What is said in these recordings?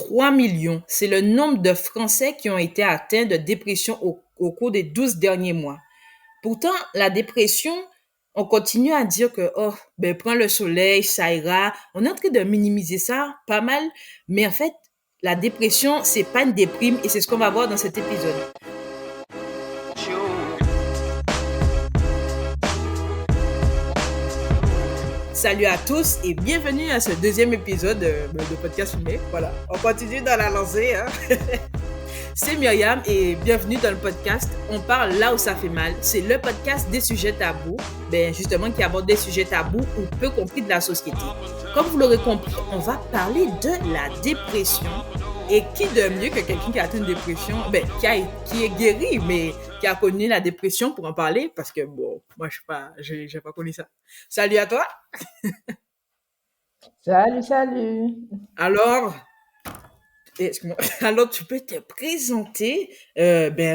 3 millions. C'est le nombre de Français qui ont été atteints de dépression au cours des 12 derniers mois. Pourtant, la dépression, on continue à dire que, oh, ben, prends le soleil, ça ira. On est en train de minimiser ça pas mal. Mais en fait, la dépression, c'est pas une déprime et c'est ce qu'on va voir dans cet épisode. Salut à tous et bienvenue à ce deuxième épisode de Podcast Fumé. Voilà, on continue dans la lancée. Hein? C'est Myriam et bienvenue dans le podcast On parle là où ça fait mal. C'est le podcast des sujets tabous, justement qui aborde des sujets tabous ou peu compris de la société. Comme vous l'aurez compris, on va parler de la dépression. Et qui de mieux que quelqu'un qui a atteint une dépression, qui est guéri, mais qui a connu la dépression pour en parler, parce que bon, moi j'ai pas connu ça. Salut à toi. Salut, salut. Alors, excuse-moi. Alors, tu peux te présenter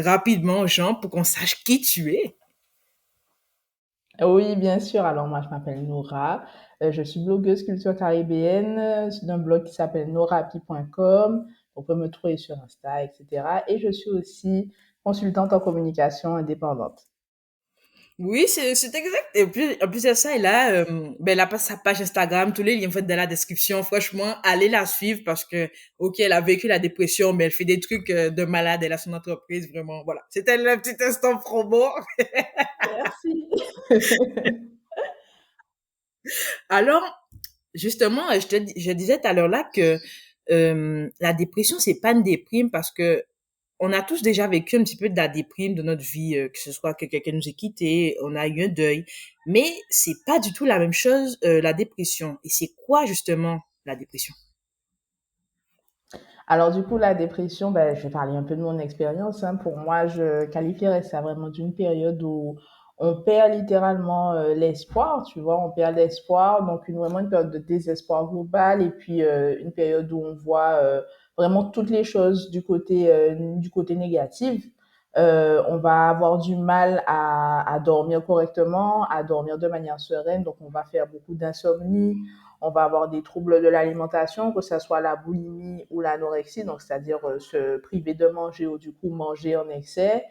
rapidement aux gens pour qu'on sache qui tu es. Oui, bien sûr. Alors, moi, je m'appelle Nora. Je suis blogueuse culture caribéenne d'un blog qui s'appelle norapi.com. On peut me trouver sur Insta, etc. Et je suis aussi consultante en communication indépendante. Oui, c'est exact. Et puis, en plus de ça, elle a pas sa page Instagram, tous les liens en fait dans la description. Franchement, allez la suivre parce que, ok, elle a vécu la dépression, mais elle fait des trucs de malade. Elle a son entreprise, vraiment. Voilà. C'était le petit instant promo. Merci. Alors, justement, je disais tout à l'heure là que la dépression, c'est pas une déprime parce que on a tous déjà vécu un petit peu de la déprime de notre vie, que ce soit que quelqu'un nous ait quitté, on a eu un deuil. Mais c'est pas du tout la même chose, la dépression. Et c'est quoi justement la dépression? Alors, du coup, la dépression, je vais parler un peu de mon expérience, hein. Pour moi, je qualifierais ça vraiment d'une période où on perd littéralement l'espoir, tu vois, on perd l'espoir, donc vraiment une période de désespoir global et puis une période où on voit vraiment toutes les choses du côté négatif. On va avoir du mal à dormir correctement, à dormir de manière sereine, donc on va faire beaucoup d'insomnie, on va avoir des troubles de l'alimentation, que ce soit la boulimie ou l'anorexie, donc c'est-à-dire se priver de manger ou du coup manger en excès.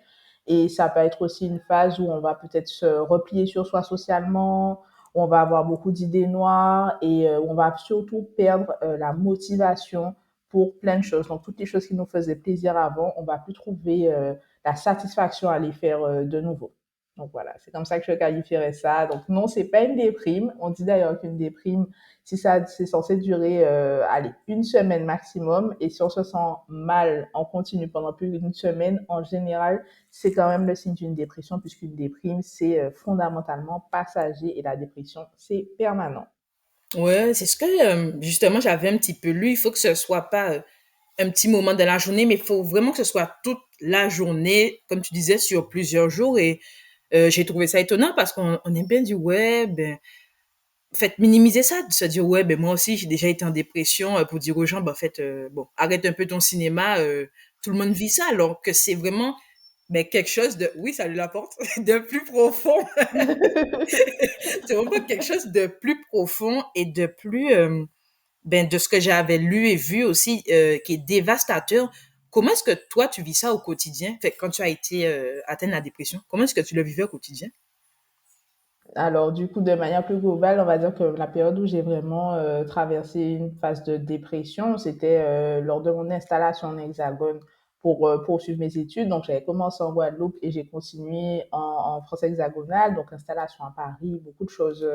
Et ça peut être aussi une phase où on va peut-être se replier sur soi socialement, où on va avoir beaucoup d'idées noires et où on va surtout perdre la motivation pour plein de choses. Donc toutes les choses qui nous faisaient plaisir avant, on va plus trouver la satisfaction à les faire de nouveau. Donc voilà, c'est comme ça que je qualifierais ça. Donc non, c'est pas une déprime. On dit d'ailleurs qu'une déprime, si ça, c'est censé durer, allez, une semaine maximum. Et si on se sent mal en continu pendant plus d'une semaine, en général, c'est quand même le signe d'une dépression, puisqu'une déprime, c'est fondamentalement passager et la dépression, c'est permanent. Ouais, c'est ce que justement j'avais un petit peu lu. Il faut que ce soit pas un petit moment de la journée, mais il faut vraiment que ce soit toute la journée, comme tu disais, sur plusieurs jours. Et j'ai trouvé ça étonnant parce qu'on aime bien du web. En fait, minimiser ça, de se dire, ouais, ben moi aussi, j'ai déjà été en dépression pour dire aux gens, ben, en fait, bon, arrête un peu ton cinéma, tout le monde vit ça, alors que c'est vraiment quelque chose de, oui, ça lui apporte, de plus profond. C'est vraiment quelque chose de plus profond et de plus, de ce que j'avais lu et vu aussi, qui est dévastateur. Comment est-ce que toi, tu vis ça au quotidien? Fait, quand tu as été atteint de la dépression, comment est-ce que tu le vivais au quotidien? Alors, du coup, de manière plus globale, on va dire que la période où j'ai vraiment traversé une phase de dépression, c'était lors de mon installation en Hexagone pour poursuivre mes études. Donc, j'avais commencé en Guadeloupe et j'ai continué en France hexagonale, donc installation à Paris, beaucoup de choses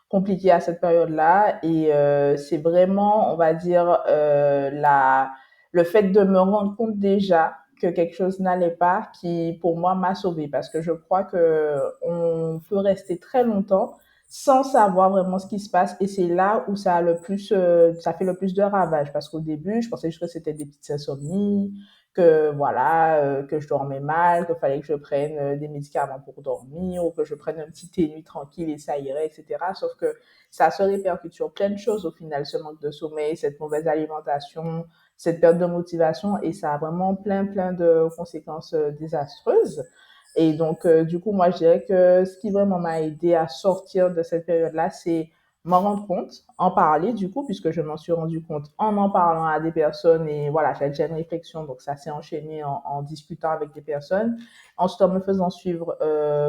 compliquées à cette période-là. Et c'est vraiment, on va dire, le fait de me rendre compte déjà que quelque chose n'allait pas qui, pour moi, m'a sauvée. Parce que je crois que on peut rester très longtemps sans savoir vraiment ce qui se passe. Et c'est là où ça fait le plus de ravages. Parce qu'au début, je pensais juste que c'était des petites insomnies, que voilà, que je dormais mal, qu'il fallait que je prenne des médicaments pour dormir ou que je prenne un petit thé nuit tranquille et ça irait, etc. Sauf que ça se répercute sur plein de choses au final, ce manque de sommeil, cette mauvaise alimentation, cette perte de motivation et ça a vraiment plein de conséquences désastreuses. Et donc, du coup, moi, je dirais que ce qui vraiment m'a aidé à sortir de cette période-là, c'est m'en rendre compte, en parler du coup, puisque je m'en suis rendu compte en parlant à des personnes et voilà, j'avais déjà une réflexion, donc ça s'est enchaîné en discutant avec des personnes. Ensuite, en me faisant suivre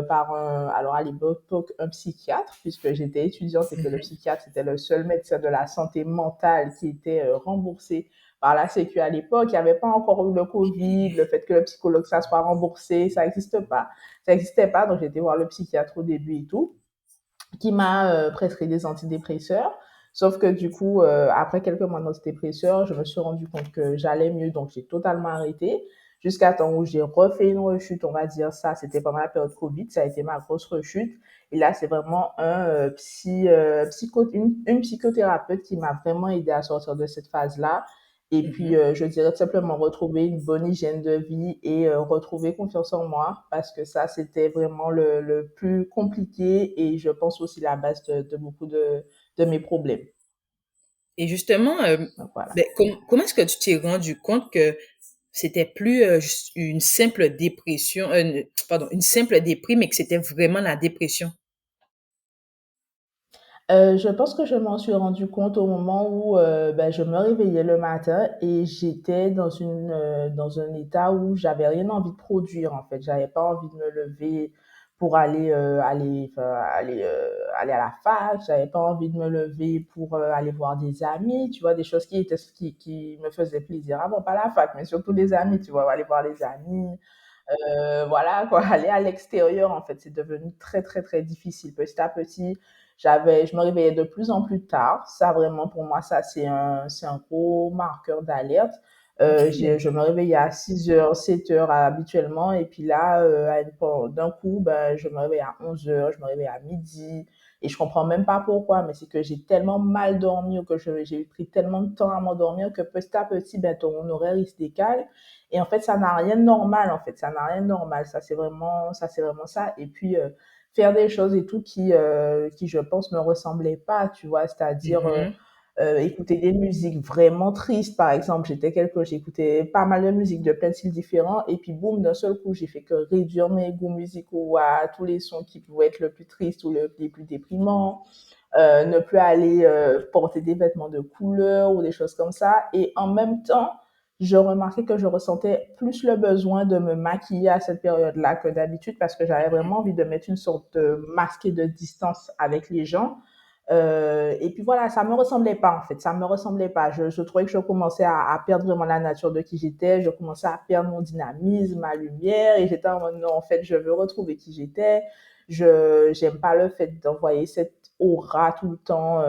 par alors à l'époque, un psychiatre, puisque j'étais étudiante et que le psychiatre, c'était le seul médecin de la santé mentale qui était remboursé par la Sécu à l'époque. Il n'y avait pas encore eu le Covid, le fait que le psychologue, ça soit remboursé, ça n'existe pas. Ça n'existait pas, donc j'ai été voir le psychiatre au début et tout qui m'a prescrit des antidépresseurs. Sauf que du coup, après quelques mois d'antidépresseurs, je me suis rendu compte que j'allais mieux, donc j'ai totalement arrêté. Jusqu'à temps où j'ai refait une rechute, on va dire ça, c'était pendant la période Covid, ça a été ma grosse rechute. Et là, c'est vraiment une psychothérapeute qui m'a vraiment aidé à sortir de cette phase-là. Et puis, Mhm. je dirais tout simplement retrouver une bonne hygiène de vie et retrouver confiance en moi parce que ça, c'était vraiment le plus compliqué et je pense aussi la base de beaucoup de mes problèmes. Et justement, Donc, voilà. ben, comment est-ce que tu t'es rendu compte que c'était plus juste une simple dépression, pardon, une simple déprime, mais que c'était vraiment la dépression? Je pense que je m'en suis rendu compte au moment où ben, je me réveillais le matin et j'étais dans un état où j'avais rien envie de produire en fait. J'avais pas envie de me lever pour aller à la fac. J'avais pas envie de me lever pour aller voir des amis. Tu vois, des choses qui me faisaient plaisir. Ah bon, pas la fac, mais surtout des amis. Tu vois, aller voir les amis. Voilà quoi, aller à l'extérieur en fait, c'est devenu très très très difficile. Petit à petit, je me réveillais de plus en plus tard. Ça vraiment pour moi, ça c'est un gros marqueur d'alerte. OK. Je me réveillais à 6 heures, 7 heures habituellement et puis là, d'un coup, ben, je me réveille à 11 heures, je me réveille à midi et je comprends même pas pourquoi, mais c'est que j'ai tellement mal dormi ou que j'ai pris tellement de temps à m'endormir que petit à petit, ben, ton horaire il se décale et en fait, ça n'a rien de normal, en fait. Ça n'a rien de normal. Ça, c'est vraiment ça. Et puis, faire des choses et tout qui, je pense, me ressemblaient pas, tu vois. C'est-à-dire, Mhm. écouter des musiques vraiment tristes, par exemple. J'écoutais pas mal de musique de plein de styles différents. Et puis, boum, d'un seul coup, j'ai fait que réduire mes goûts musicaux à tous les sons qui pouvaient être le plus tristes ou les plus déprimants. Ne plus aller porter des vêtements de couleur ou des choses comme ça. Et en même temps, je remarquais que je ressentais plus le besoin de me maquiller à cette période-là que d'habitude parce que j'avais vraiment envie de mettre une sorte de masque et de distance avec les gens. Et puis voilà, ça me ressemblait pas en fait, ça me ressemblait pas. Je trouvais que je commençais à perdre vraiment la nature de qui j'étais, je commençais à perdre mon dynamisme, ma lumière, et j'étais en mode non, en fait, je veux retrouver qui j'étais. J'aime pas le fait d'envoyer cette aura tout le temps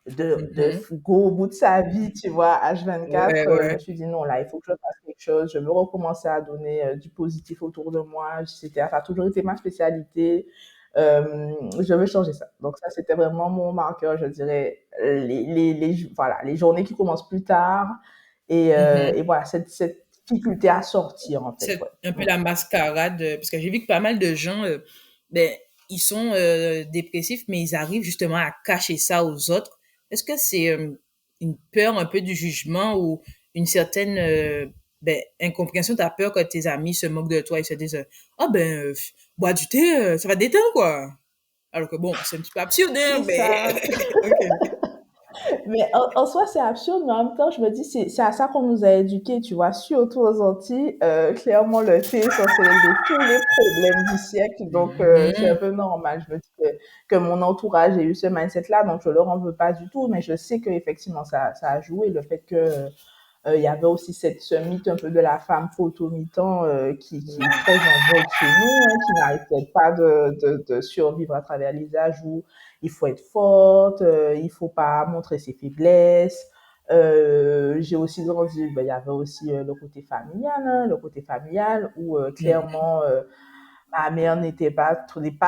de Mhm. go au bout de sa vie, tu vois, H24. Ouais, Je me ouais. suis dit non, là, il faut que je fasse quelque chose. Je veux recommencer à donner du positif autour de moi. Ça a toujours été ma spécialité. Je veux changer ça. Donc ça, c'était vraiment mon marqueur, je dirais, voilà, les journées qui commencent plus tard et Mhm. voilà, cette difficulté à sortir, en fait, C'est ouais. un peu Mm. la mascarade, parce que j'ai vu que pas mal de gens, ben, ils sont dépressifs, mais ils arrivent justement à cacher ça aux autres. Est-ce que c'est une peur un peu du jugement ou une certaine ben, incompréhension? T'as peur que tes amis se moquent de toi et se disent, ah ben, bois du thé, ça va te détendre, quoi. Alors que bon, c'est un petit peu absurde, C'est hein, mais ça. ok. Mais en soi, c'est absurde, mais en même temps, je me dis, c'est à ça qu'on nous a éduqués, tu vois. Surtout aux Antilles, clairement, le thé est censé régler tous les problèmes du siècle. Donc, c'est un Mhm, peu normal. Je me dis que mon entourage ait eu ce mindset-là, donc je leur en veux pas du tout. Mais je sais qu'effectivement, ça a joué. Le fait que il y avait aussi ce mythe un peu de la femme photo-mitan qui est très en vogue chez nous, hein, qui n'arrive peut-être pas de survivre à travers les âges où il faut être forte, il faut pas montrer ses faiblesses. J'ai aussi grandi, ben, il y avait aussi le côté familial, hein, le côté familial où mhm, clairement ma mère n'est pas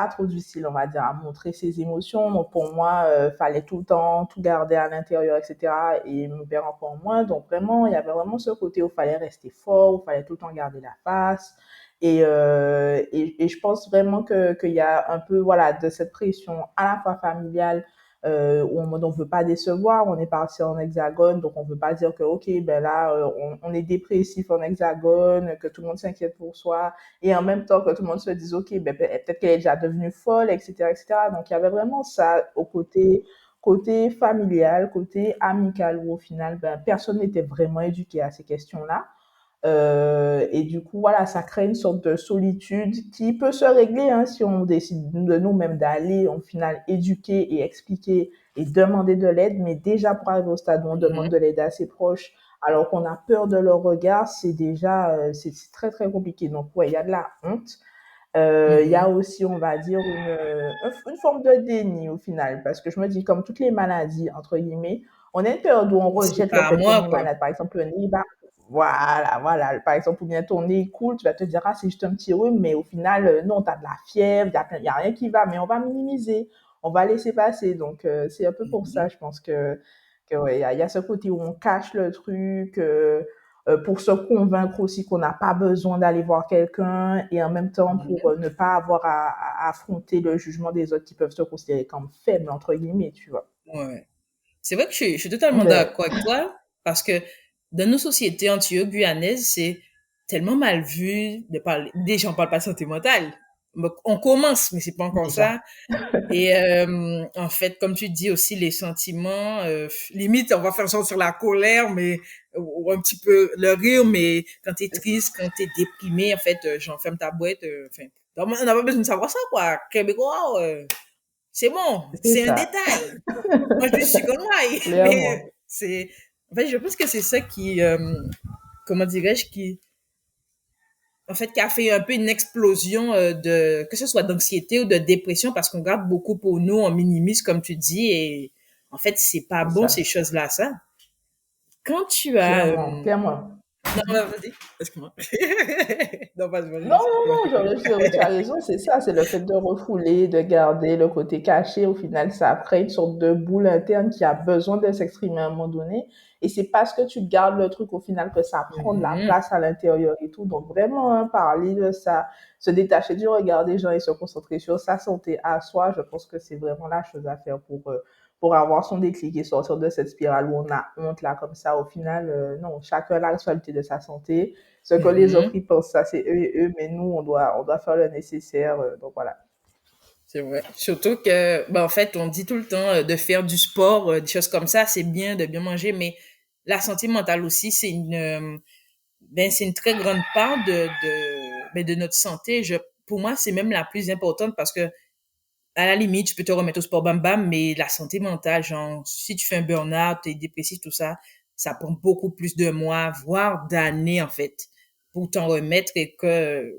trop difficile, on va dire, à montrer ses émotions. Donc pour moi, fallait tout le temps tout garder à l'intérieur, etc. Et mon père encore moins. Donc vraiment, il y avait vraiment ce côté où il fallait rester fort, où il fallait tout le temps garder la face. Et je pense vraiment qu'il y a un peu voilà de cette pression à la fois familiale où on veut pas décevoir, on est parti en hexagone, donc on veut pas dire que ok ben là on est dépressif en hexagone, que tout le monde s'inquiète pour soi, et en même temps que tout le monde se dise ok ben peut-être qu'elle est déjà devenue folle, etc., etc. Donc il y avait vraiment ça au côté côté familial, côté amical, où au final, ben, personne n'était vraiment éduqué à ces questions-là. Et du coup, voilà, ça crée une sorte de solitude qui peut se régler hein, si on décide de nous-mêmes d'aller, au final, éduquer et expliquer et demander de l'aide. Mais déjà, pour arriver au stade où on demande Mhm. de l'aide à ses proches, alors qu'on a peur de leur regard, c'est déjà, c'est très, très compliqué. Donc, ouais, il y a de la honte. Il y a Mhm. aussi, on va dire, une forme de déni au final, parce que je me dis, comme toutes les maladies, entre guillemets, on a une période où on C'est rejette le pas à fait qu'on moi, est quoi. malade. Par exemple, le nez, bah, voilà. Par exemple, ou bien ton nez coule, tu vas te dire, ah, c'est juste un petit rhume, mais au final, non, tu as de la fièvre, il y a rien qui va, mais on va minimiser, on va laisser passer. Donc, c'est un peu pour ça, Mhm. je pense que ouais, il y a ce côté où on cache le truc, pour se convaincre aussi qu'on n'a pas besoin d'aller voir quelqu'un et en même temps pour Mhm. ne pas avoir à affronter le jugement des autres qui peuvent se considérer comme faibles, entre guillemets, tu vois. Ouais. C'est vrai que je suis totalement Ouais, d'accord avec toi, parce que dans nos sociétés antillais-guyanaises, c'est tellement mal vu de parler. Déjà, on parle pas de santé mentale. Donc, on commence, mais c'est pas encore déjà. ça. Et en fait, comme tu dis aussi, les sentiments, limite, on va faire sortir la colère, mais ou un petit peu le rire, mais quand t'es triste, quand t'es déprimé, en fait, j'enferme ta boîte. Enfin, on n'a pas besoin de savoir ça, quoi. Québécois, c'est bon, C'est c'est un ça, détail. Moi, je suis comme moi, mais clairement. c'est, en fait, je pense que c'est ça qui, comment dirais-je, qui, en fait, qui a fait un peu une explosion de, que ce soit d'anxiété ou de dépression, parce qu'on garde beaucoup pour nous, on minimise, comme tu dis, et en fait, c'est pas C'est bon, ces ça, choses-là, ça. Quand tu as, clairement, clairement. non, vas-y, excuse-moi. Non, vas-y, Non, excuse-moi, je non, t'ai non, coupé. oui, tu as raison, c'est ça, c'est le fait de refouler, de garder le côté caché. Au final, ça crée une sorte de boule interne qui a besoin de s'exprimer à un moment donné. Et c'est parce que tu gardes le truc au final que ça prend de la Mhm, place à l'intérieur et tout. Donc vraiment, hein, parler de ça, se détacher du regard des gens et se concentrer sur sa santé à soi, je pense que c'est vraiment la chose à faire pour avoir son déclic et sortir de cette spirale où on a honte là comme ça. Au final, non, chacun a la responsabilité de sa santé. Ce que les autres mhm. ils pensent, ça c'est eux et eux, mais nous on doit faire le nécessaire. Donc voilà. C'est vrai. Surtout que, ben, en fait, on dit tout le temps de faire du sport, des choses comme ça, c'est bien de bien manger, mais la santé mentale aussi, ben, c'est une très grande part ben, de notre santé. Pour moi, c'est même la plus importante parce que, à la limite, tu peux te remettre au sport bam bam, mais la santé mentale, genre, si tu fais un burn-out, t'es dépressif, tout ça, ça prend beaucoup plus de mois, voire d'années, en fait, pour t'en remettre et que,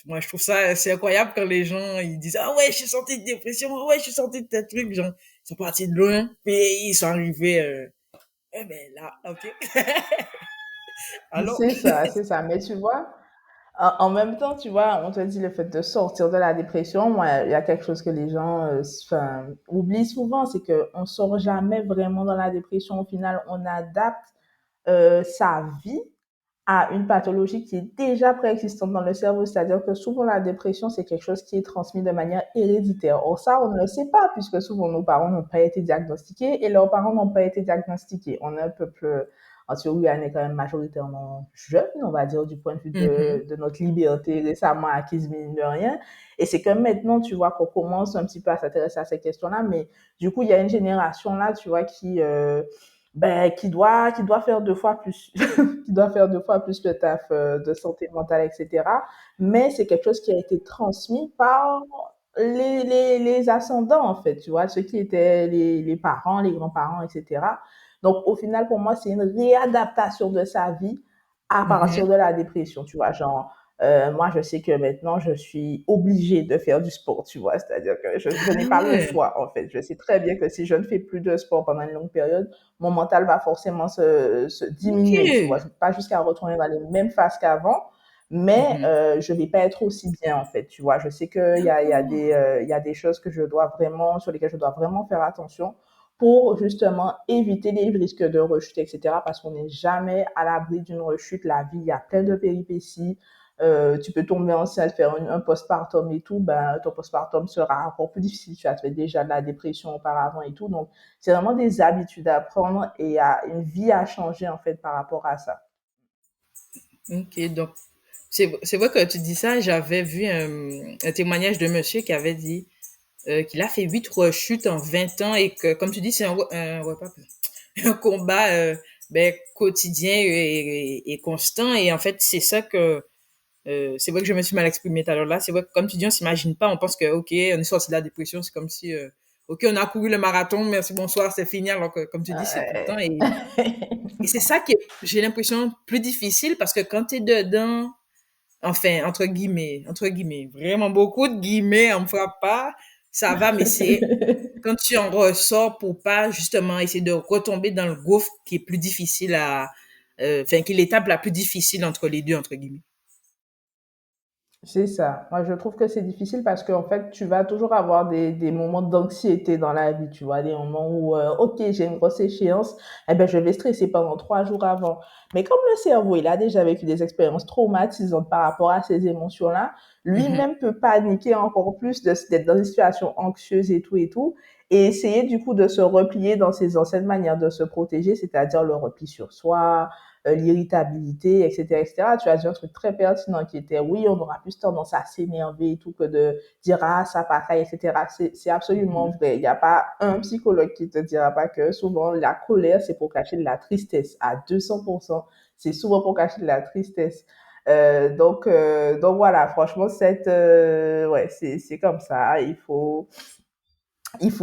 moi, je trouve ça, c'est incroyable quand les gens, ils disent, ah ouais, je suis sorti de dépression, ah ouais, je suis sorti de tel truc, genre, ils sont partis de loin, puis ils sont arrivés, eh ben là, ok. Alors, C'est ça. Mais tu vois, en même temps, tu vois, on te dit le fait de sortir de la dépression. Moi, il y a quelque chose que les gens enfin, oublient souvent, c'est qu'on sort jamais vraiment dans la dépression. Au final, on adapte sa vie à une pathologie qui est déjà préexistante dans le cerveau. C'est-à-dire que souvent la dépression, c'est quelque chose qui est transmis de manière héréditaire. Or ça, on ne le sait pas puisque souvent nos parents n'ont pas été diagnostiqués et leurs parents n'ont pas été diagnostiqués. On est un peuple anti-guyanais quand même majoritairement jeune, on va dire, du point de vue mhm, de notre liberté récemment acquise, mine de rien. Et c'est que maintenant, tu vois, qu'on commence un petit peu à s'intéresser à ces questions-là, mais du coup, il y a une génération là, tu vois, ben, qui doit faire deux fois plus, qui doit faire deux fois plus le taf de santé mentale, etc. Mais c'est quelque chose qui a été transmis par les ascendants, en fait, tu vois, ceux qui étaient les parents, les grands-parents, etc. Donc, au final, pour moi, c'est une réadaptation de sa vie à partir mhm. de la dépression, tu vois, genre, moi, je sais que maintenant, je suis obligée de faire du sport, tu vois, c'est-à-dire que je n'ai Ah pas le ouais, choix, en fait. Je sais très bien que si je ne fais plus de sport pendant une longue période, mon mental va forcément se diminuer, tu vois. ok. Je ne vais pas jusqu'à retourner dans les mêmes phases qu'avant, mais Mhm. je ne vais pas être aussi bien, en fait, tu vois. Je sais D'accord. il y a des choses que je dois vraiment, sur lesquelles je dois vraiment faire attention pour justement éviter les risques de rechute, etc. Parce qu'on n'est jamais à l'abri d'une rechute. La vie, il y a plein de péripéties. Tu peux tomber enceinte, faire un postpartum et tout, ben, ton postpartum sera encore plus difficile. Tu as fait déjà de la dépression auparavant et tout. Donc, c'est vraiment des habitudes à prendre et à une vie à changer en fait par rapport à ça. Ok, donc c'est vrai que tu dis ça. J'avais vu un témoignage de monsieur qui avait dit, qu'il a fait 8 rechutes en 20 ans et que, comme tu dis, c'est un combat quotidien et constant. Et en fait, c'est ça que c'est vrai que je me suis mal exprimée tout à l'heure là. C'est vrai que comme tu dis, on s'imagine pas, on pense que ok, on est sorti de la dépression, c'est comme si ok, on a couru le marathon, merci, bonsoir, c'est fini. Alors que comme tu dis, c'est tout le temps. Et c'est ça qui est, j'ai l'impression, plus difficile parce que quand tu es dedans, enfin, entre guillemets, vraiment beaucoup de guillemets, on me frappe pas, ça va, mais c'est quand tu en ressors pour pas justement essayer de retomber dans le gouffre qui est plus difficile enfin, qui est l'étape la plus difficile entre les deux, entre guillemets. C'est ça. Moi, je trouve que c'est difficile parce qu'en fait, tu vas toujours avoir des moments d'anxiété dans la vie, tu vois, des moments où, ok, j'ai une grosse échéance, eh ben, je vais stresser pendant 3 jours avant. Mais comme le cerveau, il a déjà vécu des expériences traumatisantes par rapport à ces émotions-là, Mhm. lui-même peut paniquer encore plus d'être dans une situation anxieuse et tout, et essayer du coup de se replier dans ses anciennes manières de se protéger, c'est-à-dire le repli sur soi, l'irritabilité, etc., etc. Tu as dit un truc très pertinent qui était, oui, on aura plus tendance à s'énerver et tout que de dire, ah, ça pareil, etc. C'est absolument Mhm. vrai. Il n'y a pas un psychologue qui te dira pas que souvent la colère, c'est pour cacher de la tristesse à 200%. C'est souvent pour cacher de la tristesse. Donc voilà, franchement, ouais, c'est comme ça. Il faut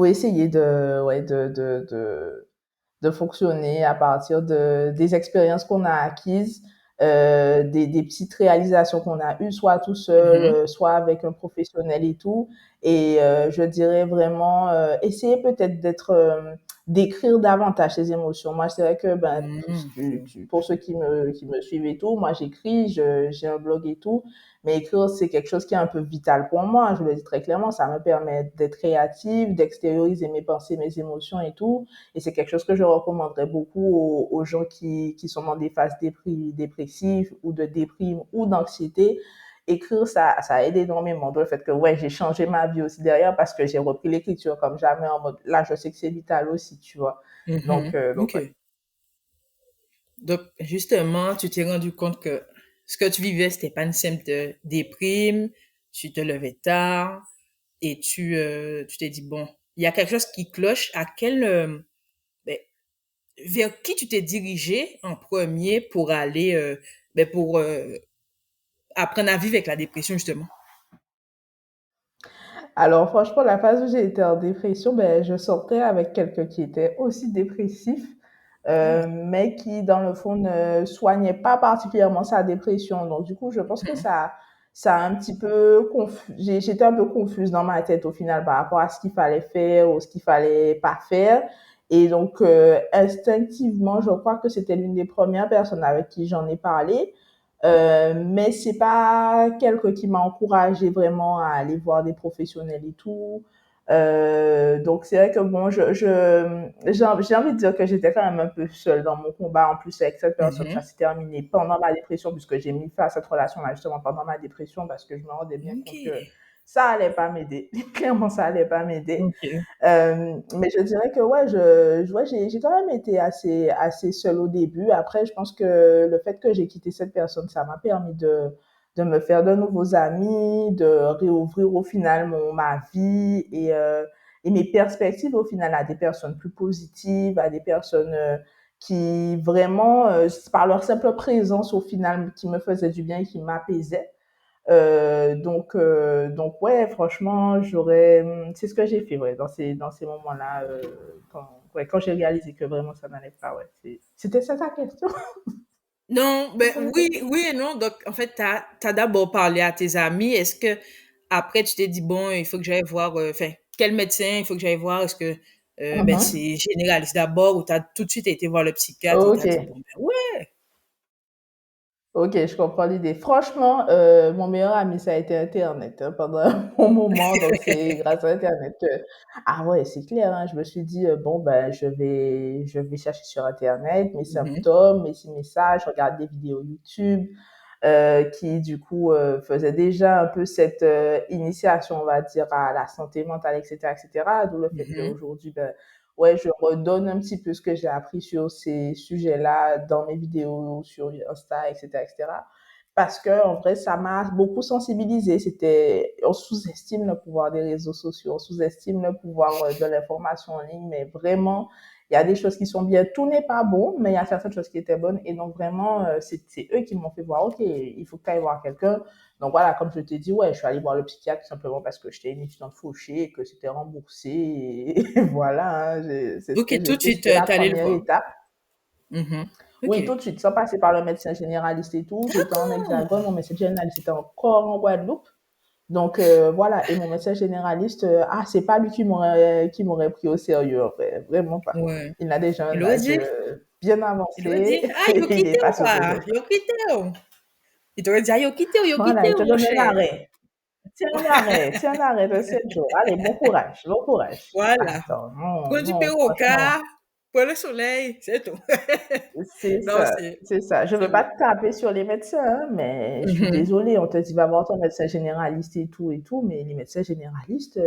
essayer de fonctionner à partir des expériences qu'on a acquises, des petites réalisations qu'on a eues, soit tout seul, Mhm. soit avec un professionnel et tout. Et je dirais vraiment, essayer peut-être d'écrire davantage ses émotions. Moi, c'est vrai que ben, Mhm. pour ceux qui me suivent et tout, moi j'écris, j'ai un blog et tout, mais écrire, c'est quelque chose qui est un peu vital pour moi. Je le dis très clairement, ça me permet d'être créative, d'extérioriser mes pensées, mes émotions et tout. Et c'est quelque chose que je recommanderais beaucoup aux gens qui sont dans des phases dépressives ou de déprime ou d'anxiété. Écrire, ça aide énormément. Donc, le fait que, ouais, j'ai changé ma vie aussi derrière parce que j'ai repris l'écriture comme jamais en mode, là, je sais que c'est vital aussi, tu vois. Donc, Mhm. donc ouais. Ok. Donc, justement, tu t'es rendu compte que ce que tu vivais, c'était pas une simple déprime, tu te levais tard et tu t'es dit, bon, il y a quelque chose qui cloche. Ben, vers qui tu t'es dirigé en premier pour aller, pour apprendre à vivre avec la dépression, justement? Alors, franchement, la phase où j'ai été en dépression, ben, je sortais avec quelqu'un qui était aussi dépressif, Ah. mais qui, dans le fond, ne soignait pas particulièrement sa dépression. Donc, du coup, je pense que ça a un petit peu j'étais un peu confuse dans ma tête au final par rapport à ce qu'il fallait faire ou ce qu'il fallait pas faire. Et donc, instinctivement, je crois que c'était l'une des premières personnes avec qui j'en ai parlé. Mais c'est pas quelqu'un qui m'a encouragé vraiment à aller voir des professionnels et tout. Donc c'est vrai que bon, j'ai envie de dire que j'étais quand même un peu seule dans mon combat. En plus avec cette personne, ça Mhm. s'est terminé pendant ma dépression puisque j'ai mis fin à cette relation-là justement pendant ma dépression parce que je me rendais bien Ok. compte que ça allait pas m'aider. Clairement, ça allait pas m'aider. Ok. Mais je dirais que ouais, ouais, j'ai quand même été assez seule au début. Après, je pense que le fait que j'ai quitté cette personne, ça m'a permis de me faire de nouveaux amis, de réouvrir au final ma vie et mes perspectives au final à des personnes plus positives, à des personnes qui vraiment, par leur simple présence au final, qui me faisaient du bien et qui m'apaisaient. Donc ouais, franchement, c'est ce que j'ai fait, ouais, dans ces moments-là, ouais, quand j'ai réalisé que vraiment ça n'allait pas, ouais. C'était ça ta question? Non, ben oui, oui et non. Donc, en fait, t'as d'abord parlé à tes amis. Est-ce que après tu t'es dit, bon, il faut que j'aille voir, enfin, quel médecin il faut que j'aille voir? Est-ce que Mhm. c'est généraliste d'abord ou t'as tout de suite été voir le psychiatre et Ok. t'as dit, bon, ben ouais. Ok, je comprends l'idée. Franchement, mon meilleur ami, ça a été Internet hein, pendant un bon moment. Donc, c'est grâce à Internet que... Ah ouais, c'est clair. Hein, je me suis dit, bon, ben, je vais chercher sur Internet mes Mhm, symptômes, mes petits messages, je regarde des vidéos YouTube qui, du coup, faisaient déjà un peu cette initiation, on va dire, à la santé mentale, etc., etc. D'où le fait mhm, qu'aujourd'hui, ben, ouais, je redonne un petit peu ce que j'ai appris sur ces sujets-là dans mes vidéos sur Insta, etc., etc. parce que en vrai, ça m'a beaucoup sensibilisée. On sous-estime le pouvoir des réseaux sociaux, on sous-estime le pouvoir de l'information en ligne, mais vraiment, il y a des choses qui sont bien. Tout n'est pas bon, mais il y a certaines choses qui étaient bonnes. Et donc, vraiment, c'est eux qui m'ont fait voir, OK, il faut que tu ailles voir quelqu'un. Donc, voilà, comme je t'ai dit, ouais, je suis allée voir le psychiatre tout simplement parce que j'étais une étudiante fauchée et que c'était remboursé. Et voilà, hein, c'est ce que Ok, tout j'ai de fait. suite, C'était la t'es allé le première voir. étape. Mhm. Ok. Oui, tout de suite, sans passer par le médecin généraliste et tout. J'étais en Hexagone, mon médecin généraliste était encore en Guadeloupe. Donc voilà, et mon médecin généraliste, c'est pas lui qui m'aurait pris au sérieux, en fait, vraiment pas. Ouais. Il a déjà un Il aurait âge dit, bien il aurait dit, avancé ah, yo et il quitté n'est pas ou pas? souriant. Yo quitté ou? Il t'aurait dit, ah, yo Voilà, quitté il te ou, mon donne un cher? arrêt. Tiens un arrêt de 7 jours. Allez, bon courage, bon courage. Voilà. Attends, non, Prends du non, franchement, perroca, prends le soleil, c'est tout. c'est Non, ça, c'est ça. Je c'est veux pas vrai. te taper sur les médecins, hein, mais je suis Mhm. désolée. On te dit va voir ton médecin généraliste et tout, mais les médecins généralistes,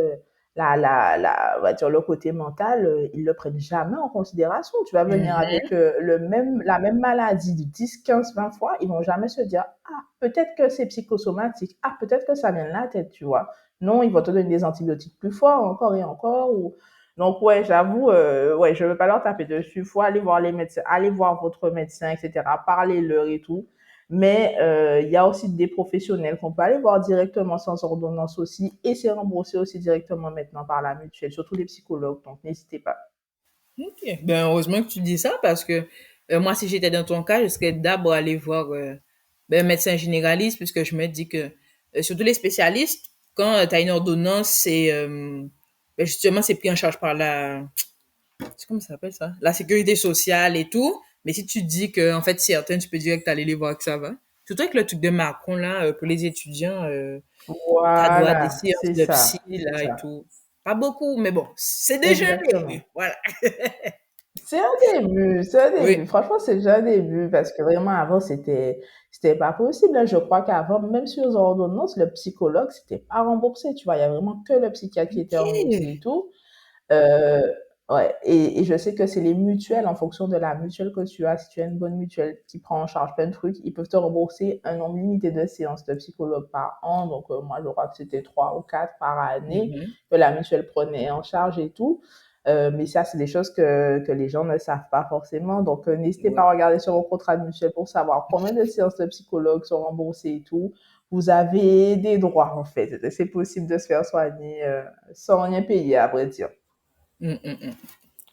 on va dire le côté mental, ils le prennent jamais en considération. Tu vas venir Mhm. avec la même maladie de 10, 15, 20 fois, ils vont jamais se dire, ah, peut-être que c'est psychosomatique, ah, peut-être que ça vient de la tête, tu vois. Non, ils vont te donner des antibiotiques plus forts encore et encore, ou donc ouais, j'avoue, ouais, je veux pas leur taper dessus. Faut aller voir les médecins, aller voir votre médecin, etc. Parlez-leur et tout. Mais il y a aussi des professionnels qu'on peut aller voir directement sans ordonnance aussi, et c'est remboursé aussi directement maintenant par la mutuelle, surtout les psychologues. Donc n'hésitez pas. Ok. Ben, heureusement que tu dis ça parce que moi, si j'étais dans ton cas, je serais d'abord allé voir ben, un médecin généraliste puisque je me dis que, surtout les spécialistes, quand tu as une ordonnance, ben, justement, c'est pris en charge par comment ça s'appelle ça? La sécurité sociale et tout. Mais si tu dis que, en fait, certains, tu peux direct aller les voir que ça va. Surtout avec le truc de Macron, là, pour les étudiants, t'as droit à des Voilà, séances de psy, c'est là, et ça. tout. Pas beaucoup, mais bon, c'est déjà un Exactement. début. Voilà. C'est un début, c'est un début. Oui. Franchement, c'est déjà un début parce que vraiment avant, c'était pas possible, hein. Je crois qu'avant, même sur les ordonnances, le psychologue, c'était pas remboursé, tu vois. Il y a vraiment que le psychiatre qui était remboursé et Ok. tout. Euh, ouais. Et je sais que c'est les mutuelles, en fonction de la mutuelle que tu as, si tu as une bonne mutuelle qui prend en charge plein de trucs, ils peuvent te rembourser un nombre limité de séances de psychologue par an. Donc, moi, je crois que c'était 3 ou 4 par année Mhm. que la mutuelle prenait en charge et tout. Mais ça, c'est des choses que les gens ne savent pas forcément. Donc, n'hésitez pas Ouais. à regarder sur vos contrats de mutuelle pour savoir combien de séances de psychologue sont remboursées et tout. Vous avez des droits, en fait. C'est possible de se faire soigner sans rien payer, à vrai dire. Mm, mm, mm.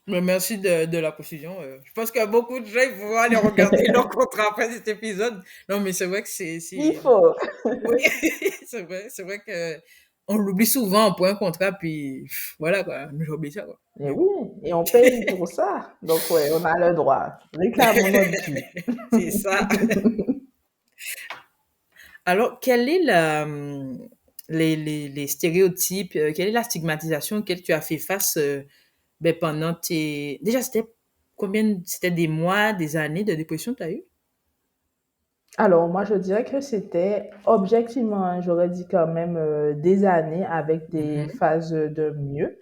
Mais merci de la précision. Je pense que beaucoup de gens ils vont aller regarder leur contrat après cet épisode. Non, mais c'est vrai que Il faut. oui, c'est vrai que on l'oublie souvent pour un contrat, puis voilà quoi, j'oublie ça quoi. Et Mais bon. oui, et on paye pour ça. Donc, ouais, on a le droit. Réclamons notre dû. C'est ça. Alors, quelle est les stéréotypes, quelle est la stigmatisation auquel tu as fait face ben, pendant tes... Déjà, c'était des mois, des années de dépression que tu as eu? Alors, moi, je dirais que c'était objectivement, hein, j'aurais dit quand même des années avec des Mhm, phases de mieux.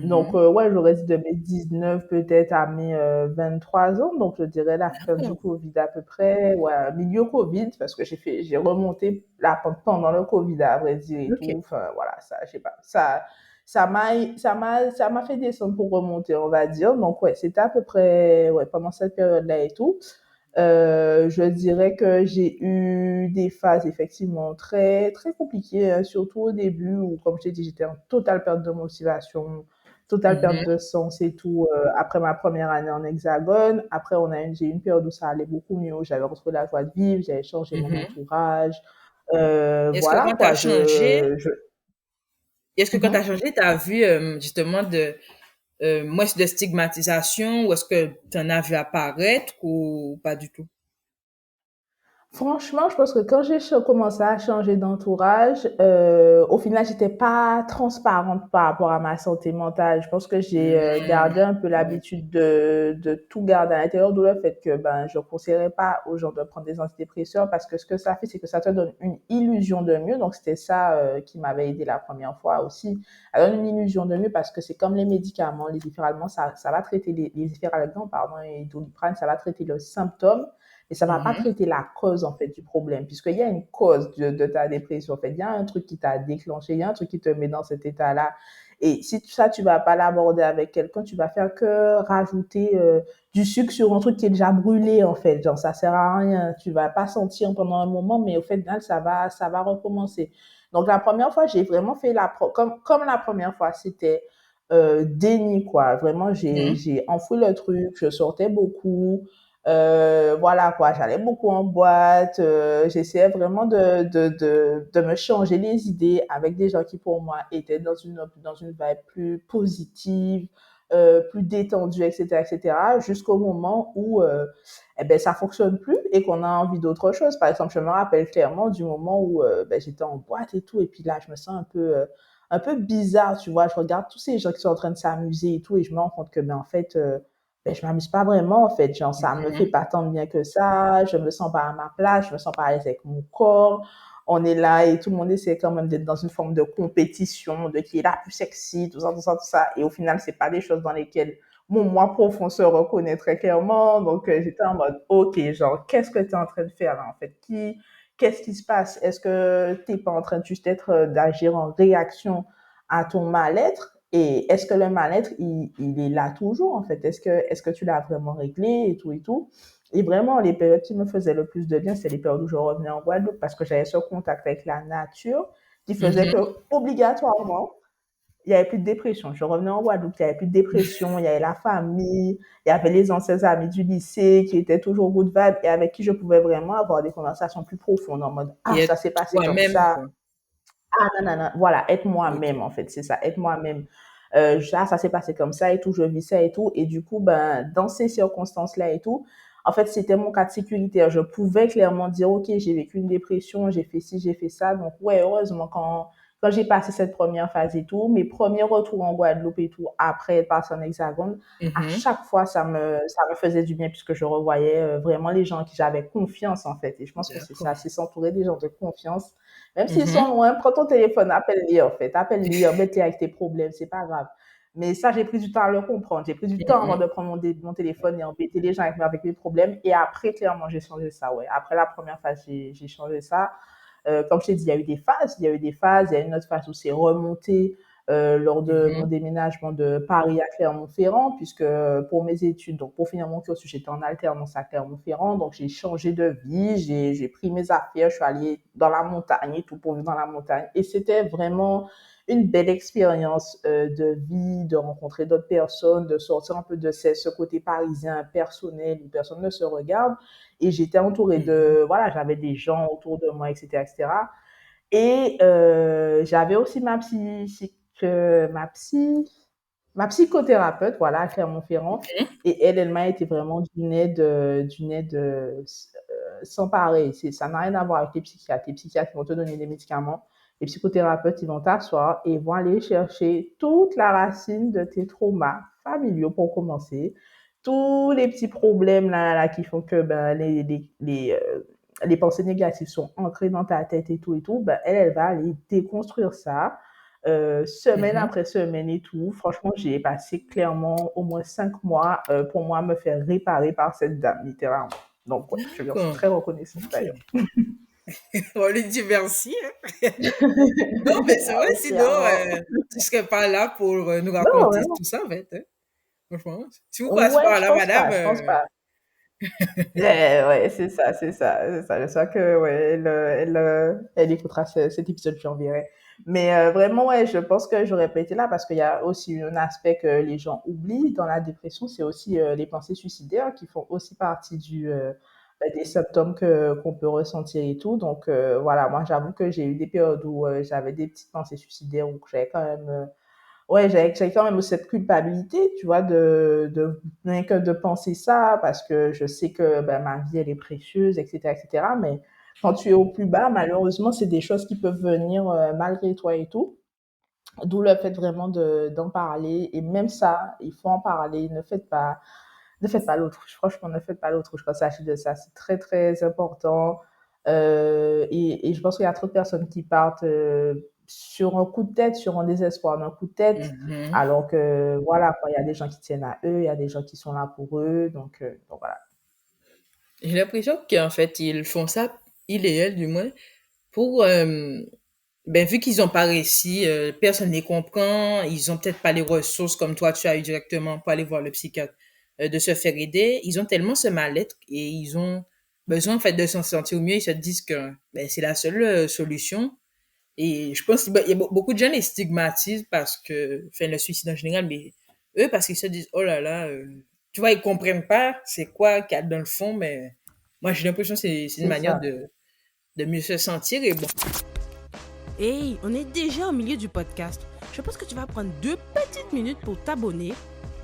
Donc, mhm. ouais, j'aurais dit de mes 19 peut-être à mes 23 ans. Donc, je dirais la fin du Oh, Covid à peu près, ouais, milieu Covid, parce que j'ai remonté là pendant le Covid, à vrai dire et ok. tout. Enfin, voilà, ça, je sais pas. Ça m'a fait descendre pour remonter, on va dire. Donc, ouais, c'était à peu près, ouais, pendant cette période-là et tout. Je dirais que j'ai eu des phases effectivement très, très compliquées, hein, surtout au début où, comme je t'ai dit, j'étais en totale perte de motivation, totale perte Mhm, de sens et tout. Après ma première année en Hexagone, après j'ai eu une période où ça allait beaucoup mieux, où j'avais retrouvé la joie de vivre, j'avais changé mon mhm. entourage. Est-ce que Voilà quand tu as quoi, changé, est-ce que quand tu as Mhm. changé, tu as vu justement moins de stigmatisation ou est-ce que tu en as vu apparaître ou pas du tout? Franchement, je pense que quand commencé à changer d'entourage, au final, j'étais pas transparente par rapport à ma santé mentale. Je pense que j'ai Hmm, gardé un peu ouais. l'habitude de tout garder à l'intérieur, d'où le fait que ben je ne conseillerais pas aux gens de prendre des antidépresseurs parce que ce que ça fait, c'est que ça te donne une illusion de mieux. Donc c'était ça qui m'avait aidé la première fois aussi. Ça donne une illusion de mieux parce que c'est comme les médicaments, les différents, ça va traiter les différents pardon, et Doliprane, ça va traiter le symptôme, mais ça va pas Mhm. traiter la cause, en fait, du problème, puisqu'il y a une cause de ta dépression, en fait. Il y a un truc qui t'a déclenché, il y a un truc qui te met dans cet état-là. Et si ça, tu vas pas l'aborder avec quelqu'un, tu vas faire que rajouter du sucre sur un truc qui est déjà brûlé, en fait. Genre, ça sert à rien. Tu vas pas sentir pendant un moment, mais au final, ça va recommencer. Donc, la première fois, j'ai vraiment fait comme la première fois, c'était déni, quoi. Vraiment, Mhm. j'ai enfoui le truc, je sortais beaucoup. Voilà, quoi. J'allais beaucoup en boîte. J'essayais vraiment de me changer les idées avec des gens qui, pour moi, étaient dans une vibe plus positive, plus détendue, etc., etc., jusqu'au moment où eh ben, ça fonctionne plus et qu'on a envie d'autre chose. Par exemple, je me rappelle clairement du moment où ben, j'étais en boîte et tout, et puis là, je me sens un peu bizarre, tu vois. Je regarde tous ces gens qui sont en train de s'amuser et tout, et je me rends compte que, ben, en fait, ben, je m'amuse pas vraiment, en fait. Genre, ça me fait Mhm. pas tant de bien que ça. Je me sens pas à ma place. Je me sens pas à l'aise avec mon corps. On est là et tout le monde essaie quand même d'être dans une forme de compétition, de qui est la plus sexy, tout ça, tout ça, tout ça. Et au final, c'est pas des choses dans lesquelles mon moi profond se reconnaît très clairement. Donc, j'étais en mode, OK, genre, qu'est-ce que tu es en train de faire là, en fait? Qu'est-ce qui se passe? Est-ce que tu n'es pas en train de juste d'agir en réaction à ton mal-être? Et est-ce que le mal-être, il est là toujours, en fait? Est-ce que tu l'as vraiment réglé et tout et tout? Et vraiment, les périodes qui me faisaient le plus de bien, c'est les périodes où je revenais en Guadeloupe parce que j'avais ce contact avec la nature qui faisait Mhm. que, obligatoirement, il n'y avait plus de dépression. Je revenais en Guadeloupe, il n'y avait plus de dépression, il y avait la famille, il y avait les anciens amis du lycée qui étaient toujours good vibe et avec qui je pouvais vraiment avoir des conversations plus profondes en mode, ah, Et ça être s'est passé comme toi-même, ça. quoi. Ah, non, non, non. Voilà, être Ok. moi-même, en fait, c'est ça, être moi-même. Ça s'est passé comme ça et tout, je vis ça et tout. Et du coup, ben, dans ces circonstances-là et tout, en fait, c'était mon cas de sécurité. Je pouvais clairement dire, OK, j'ai vécu une dépression, j'ai fait ci, j'ai fait ça. Donc, ouais, heureusement, quand j'ai passé cette première phase et tout, mes premiers retours en Guadeloupe et tout, après être passé en Hexagone, à Mhm. chaque fois, ça me faisait du bien puisque je revoyais vraiment les gens en qui j'avais confiance, en fait. Et je pense que c'est D'accord. ça, c'est s'entourer des gens de confiance même s'ils sont Mhm. loin, prends ton téléphone, appelle-les en fait. Appelle-les, embête-les avec tes problèmes, c'est pas grave. Mais ça, j'ai pris du temps à le comprendre. J'ai pris du temps avant Mhm. de prendre mon téléphone et embêter les gens avec mes problèmes. Et après, clairement, j'ai changé ça, ouais. Après la première phase, j'ai changé ça. Comme je t'ai dit, il y a eu des phases. Il y a eu des phases. Il y a une autre phase où c'est remonté lors de mon Mhm. déménagement de Paris à Clermont-Ferrand, puisque pour mes études, donc pour finir mon cursus, j'étais en alternance à Clermont-Ferrand. Donc j'ai changé de vie, j'ai pris mes affaires, je suis allée dans la montagne et tout pour vivre dans la montagne. Et c'était vraiment une belle expérience de vie, de rencontrer d'autres personnes, de sortir un peu de ce côté parisien personnel où personne ne se regarde. Et j'étais entourée Mhm. voilà, j'avais des gens autour de moi, etc., etc. Et j'avais aussi ma psychothérapeute, voilà, à Clermont-Ferrand. Ok. Et elle m'a été vraiment d'une aide sans pareil. Ça n'a rien à voir avec les psychiatres. Les psychiatres vont te donner des médicaments. Les psychothérapeutes, ils vont t'asseoir et vont aller chercher toute la racine de tes traumas familiaux pour commencer. Tous les petits problèmes là qui font que ben, les pensées négatives sont ancrées dans ta tête et tout, ben, elle va aller déconstruire ça semaine Mhm. après semaine et tout. Franchement, j'ai passé clairement au moins 5 mois pour moi me faire réparer par cette dame, littéralement. Donc, ouais, je lui en suis D'accord. très reconnaissante Ok. d'ailleurs. On lui dit merci, hein. Non, mais c'est Ah vrai, oui, sinon, clairement. tu serais pas là pour nous Non, raconter vraiment. tout ça, en fait, hein. Franchement, si vous passez Ouais, par là, madame, je pense pas. Ouais, c'est ça, c'est ça, c'est ça. J'espère que ouais, elle écoutera cet épisode, j'enverrai. Mais vraiment, ouais, je pense que j'aurais pas été là parce qu'il y a aussi un aspect que les gens oublient dans la dépression, c'est aussi les pensées suicidaires qui font aussi partie des symptômes qu'on peut ressentir et tout. Donc voilà, moi j'avoue que j'ai eu des périodes où j'avais des petites pensées suicidaires où j'avais quand même ouais, j'avais quand même cette culpabilité, tu vois, rien que de penser ça, parce que je sais que ben, ma vie, elle est précieuse, etc., etc. Mais quand tu es au plus bas, malheureusement, c'est des choses qui peuvent venir malgré toi et tout. D'où le fait vraiment d'en parler. Et même ça, il faut en parler. Ne faites pas l'autruche. Franchement, ne faites pas l'autruche quand il s'agit de ça. C'est très, très important. Et je pense qu'il y a trop de personnes qui partent sur un coup de tête, sur un désespoir d'un coup de tête, mhm. alors que voilà, quoi, il y a des gens qui tiennent à eux, il y a des gens qui sont là pour eux. Donc voilà. J'ai l'impression qu'en fait, ils font ça, il et elle du moins, pour, ben, vu qu'ils ont pas réussi, personne ne les comprend, ils ont peut-être pas les ressources comme toi tu as eu directement pour aller voir le psychiatre, de se faire aider. Ils ont tellement ce mal-être et ils ont besoin en fait de s'en sentir mieux. Ils se disent que ben, c'est la seule solution. Et je pense qu'il y a beaucoup de gens les stigmatisent parce que, enfin, le suicide en général, mais eux parce qu'ils se disent, oh là là, tu vois, ils comprennent pas c'est quoi qu'il y a dans le fond, mais moi j'ai l'impression que c'est une C'est manière ça. de mieux se sentir et bon. Hey, on est déjà au milieu du podcast. Je pense que tu vas prendre 2 petites minutes pour t'abonner,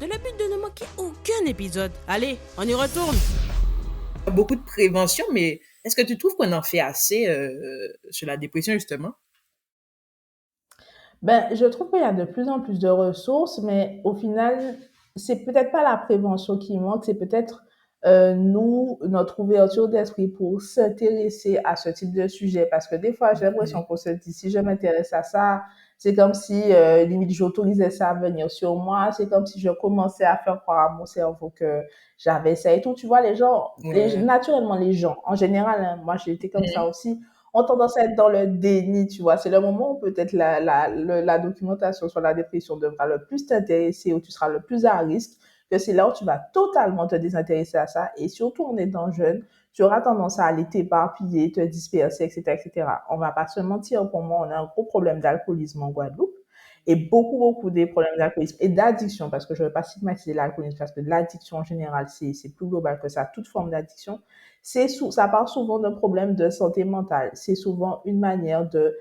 dans le but de ne manquer aucun épisode. Allez, on y retourne. Beaucoup de prévention, mais est-ce que tu trouves qu'on en fait assez sur la dépression, justement? Ben, je trouve qu'il y a de plus en plus de ressources, mais au final, c'est peut-être pas la prévention qui manque, c'est peut-être nous, notre ouverture d'esprit pour s'intéresser à ce type de sujet. Parce que des fois, j'ai l'impression Mhm. qu'on se dit, si je m'intéresse à ça, c'est comme si, limite, j'autorisais ça à venir sur moi. C'est comme si je commençais à faire croire à mon cerveau que j'avais ça et tout. Tu vois, les gens, Ouais. naturellement, les gens, en général, hein, moi, j'ai été comme ça Mhm. aussi, ont tendance à être dans le déni, tu vois. C'est le moment où peut-être la documentation sur la dépression devra le plus t'intéresser, où tu seras le plus à risque, que c'est là où tu vas totalement te désintéresser à ça. Et surtout en étant jeune, tu auras tendance à aller t'éparpiller, te disperser, etc., etc. On va pas se mentir, pour moi, on a un gros problème d'alcoolisme en Guadeloupe. Et beaucoup, beaucoup des problèmes d'alcoolisme et d'addiction, parce que je ne veux pas stigmatiser l'alcoolisme, parce que l'addiction en général, c'est plus global que ça, toute forme d'addiction, ça part souvent d'un problème de santé mentale. C'est souvent une manière de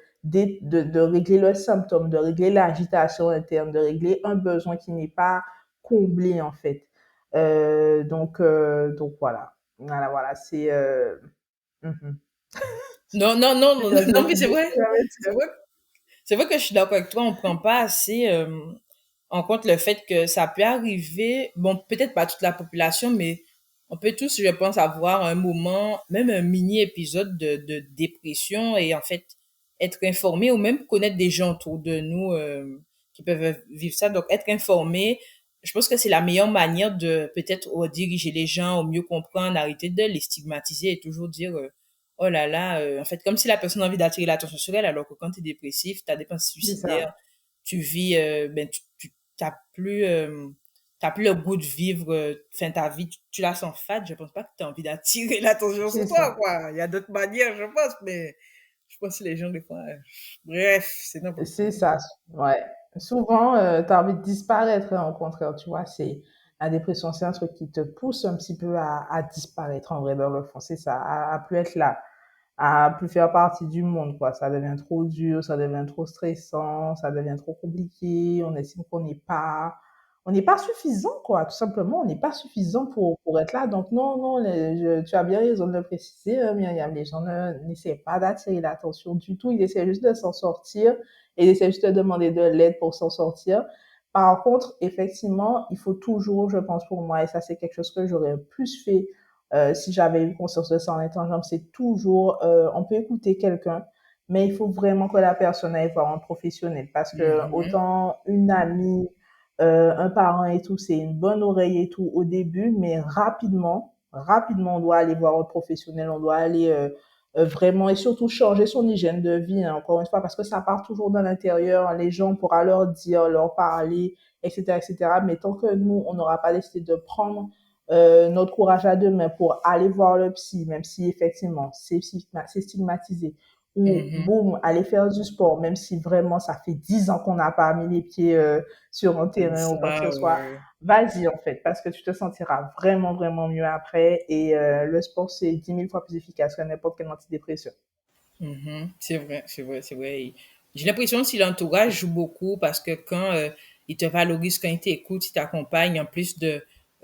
régler le symptôme, de régler l'agitation interne, de régler un besoin qui n'est pas comblé, en fait. Donc voilà. Voilà, voilà, c'est... mhm. Non, non, non, Tu non, viens non, mais c'est de vrai. dire, C'est vrai. C'est vrai que je suis d'accord avec toi, on prend pas assez en compte le fait que ça peut arriver, bon, peut-être pas toute la population, mais on peut tous, je pense, avoir un moment, même un mini-épisode de dépression et en fait être informé ou même connaître des gens autour de nous qui peuvent vivre ça. Donc, être informé, je pense que c'est la meilleure manière de peut-être rediriger les gens, au mieux comprendre, arrêter de les stigmatiser et toujours dire oh là là, en fait, comme si la personne a envie d'attirer l'attention sur elle, alors que quand tu es dépressif, tu as des pensées c'est suicidaires, ça. tu vis, ben, tu t'as plus le goût de vivre, enfin, ta vie, tu la sens fade, je pense pas que tu as envie d'attirer l'attention C'est sur toi, ça. quoi. Il y a d'autres manières, je pense, mais je pense que les gens, des fois, bref, c'est n'importe quoi. C'est ça, ouais. Souvent, tu as envie de disparaître, hein, au contraire, tu vois. C'est la dépression, c'est un truc qui te pousse un petit peu à disparaître, en vrai, dans le fond. C'est ça, à plus être là, à plus faire partie du monde, quoi. Ça devient trop dur, ça devient trop stressant, ça devient trop compliqué. On estime on n'est pas suffisant, quoi. Tout simplement, on n'est pas suffisant pour être là. Donc, non, non, tu as bien raison de le préciser, Myriam. Les gens n'essaient pas d'attirer l'attention du tout. Ils essaient juste de s'en sortir et ils essaient juste de demander de l'aide pour s'en sortir. Par contre, effectivement, il faut toujours, je pense pour moi, et ça c'est quelque chose que j'aurais plus fait si j'avais eu conscience de ça en étant jeune, c'est toujours, on peut écouter quelqu'un, mais il faut vraiment que la personne aille voir un professionnel parce que Mhm, autant une amie, un parent et tout, c'est une bonne oreille et tout au début, mais rapidement, on doit aller voir un professionnel, on doit aller vraiment et surtout changer son hygiène de vie, hein, encore une fois, parce que ça part toujours dans l'intérieur, les gens pourra leur dire, leur parler, etc., etc. Mais tant que nous, on n'aura pas décidé de prendre notre courage à deux mains pour aller voir le psy, même si effectivement c'est stigmatisé, ou mhm. boum, aller faire du sport, même si vraiment ça fait 10 ans qu'on n'a pas mis les pieds sur un C'est terrain ou quoi que ce ça, soit, ouais. vas-y en fait, parce que tu te sentiras vraiment, vraiment mieux après. Et le sport, c'est 10 000 fois plus efficace que n'importe quelle antidépresseur. Mhm. C'est vrai, c'est vrai, c'est vrai. Et j'ai l'impression que si l'entourage joue beaucoup parce que quand il te valorise, quand il t'écoute, il t'accompagne, en plus de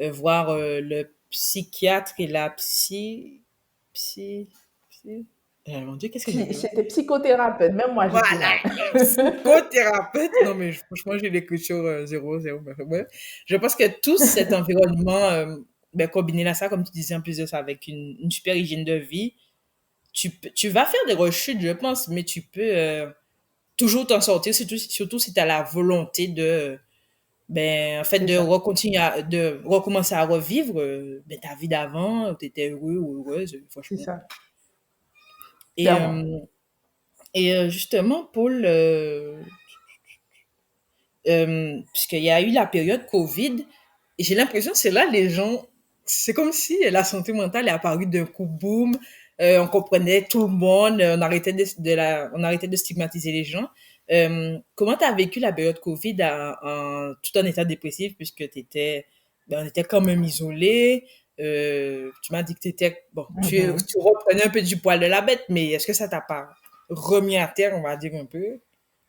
voir le psychiatre et la psy, mon Dieu, qu'est-ce que j'ai dit là? C'était psychothérapeute, même moi j'ai du Voilà, mal. psychothérapeute. Non, mais franchement, j'ai l'écriture zéro, zéro. Mais ouais. Je pense que tout cet environnement, ben, combiné à ça, comme tu disais, en plus de ça, avec une super hygiène de vie, tu vas faire des rechutes, je pense, mais tu peux toujours t'en sortir, surtout si tu as la volonté Ben, en fait, C'est ça, de recommencer à revivre ben, ta vie d'avant, tu étais heureux ou heureuse, c'est franchement. ça, Et, clairement. justement, Paul, puisqu'il y a eu la période Covid, et j'ai l'impression que c'est là les gens, c'est comme si la santé mentale est apparue d'un coup, boum, on comprenait tout le monde, on arrêtait de stigmatiser les gens. Comment tu as vécu la période Covid tout en état dépressif, puisque ben, on était quand même isolés. Tu m'as dit que bon, Mhm. tu reprenais un peu du poil de la bête, mais est-ce que ça t'a pas remis à terre, on va dire un peu?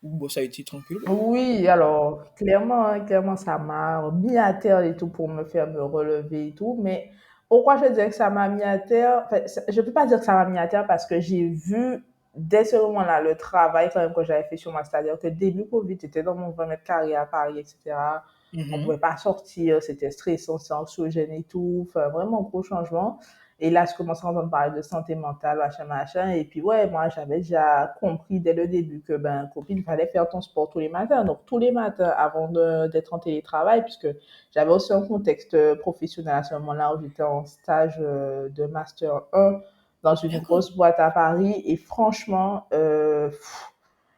Ou bon, ça a été tranquille? Oui, alors clairement, hein, clairement, ça m'a mis à terre et tout pour me faire me relever et tout. Mais pourquoi je dirais que ça m'a mis à terre? Enfin, je peux pas dire que ça m'a mis à terre parce que j'ai vu dès ce moment-là le travail quand même que j'avais fait sur moi. C'est-à-dire que début Covid, j'étais dans mon 20 mètres carrés à Paris, etc. On Mhm. pouvait pas sortir, c'était stressant, c'était anxiogène et tout. Enfin, vraiment gros changement. Et là, je commençais à entendre parler de santé mentale, machin, machin. Et puis, ouais, moi, j'avais déjà compris dès le début que, ben, copine, il fallait faire ton sport tous les matins. Donc, tous les matins, avant d'être en télétravail, puisque j'avais aussi un contexte professionnel à ce moment-là où j'étais en stage de Master 1 dans une D'accord. grosse boîte à Paris. Et franchement,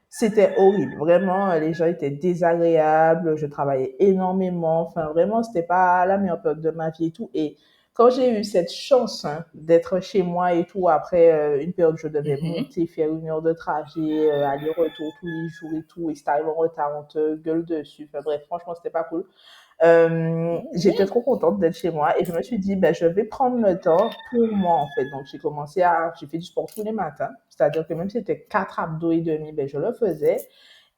c'était horrible. Vraiment, les gens étaient désagréables. Je travaillais énormément. Enfin, vraiment, c'était pas la meilleure période de ma vie et tout. Et quand j'ai eu cette chance hein, d'être chez moi et tout, après une période où je devais Mhm. monter, faire 1 heure de trajet, aller-retour tous les jours et tout, et si t'arrives en retard, on te gueule dessus. Enfin bref, franchement, c'était pas cool. J'étais Ouais. trop contente d'être chez moi et je me suis dit, ben, je vais prendre le temps pour moi, en fait. Donc, j'ai fait du sport tous les matins. C'est-à-dire que même si c'était 4 abdos et demi, ben, je le faisais.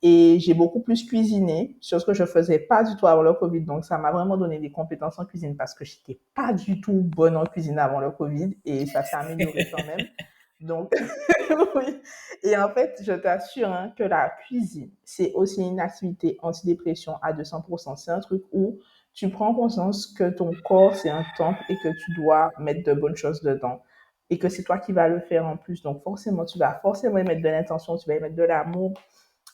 Et j'ai beaucoup plus cuisiné, chose que je faisais pas du tout avant le Covid. Donc, ça m'a vraiment donné des compétences en cuisine parce que j'étais pas du tout bonne en cuisine avant le Covid et ça s'est amélioré quand même. Donc, oui. Et en fait, je t'assure hein, que la cuisine, c'est aussi une activité antidépression à 200%. C'est un truc où tu prends conscience que ton corps, c'est un temple et que tu dois mettre de bonnes choses dedans. Et que c'est toi qui vas le faire en plus. Donc, forcément, tu vas forcément y mettre de l'intention, tu vas y mettre de l'amour.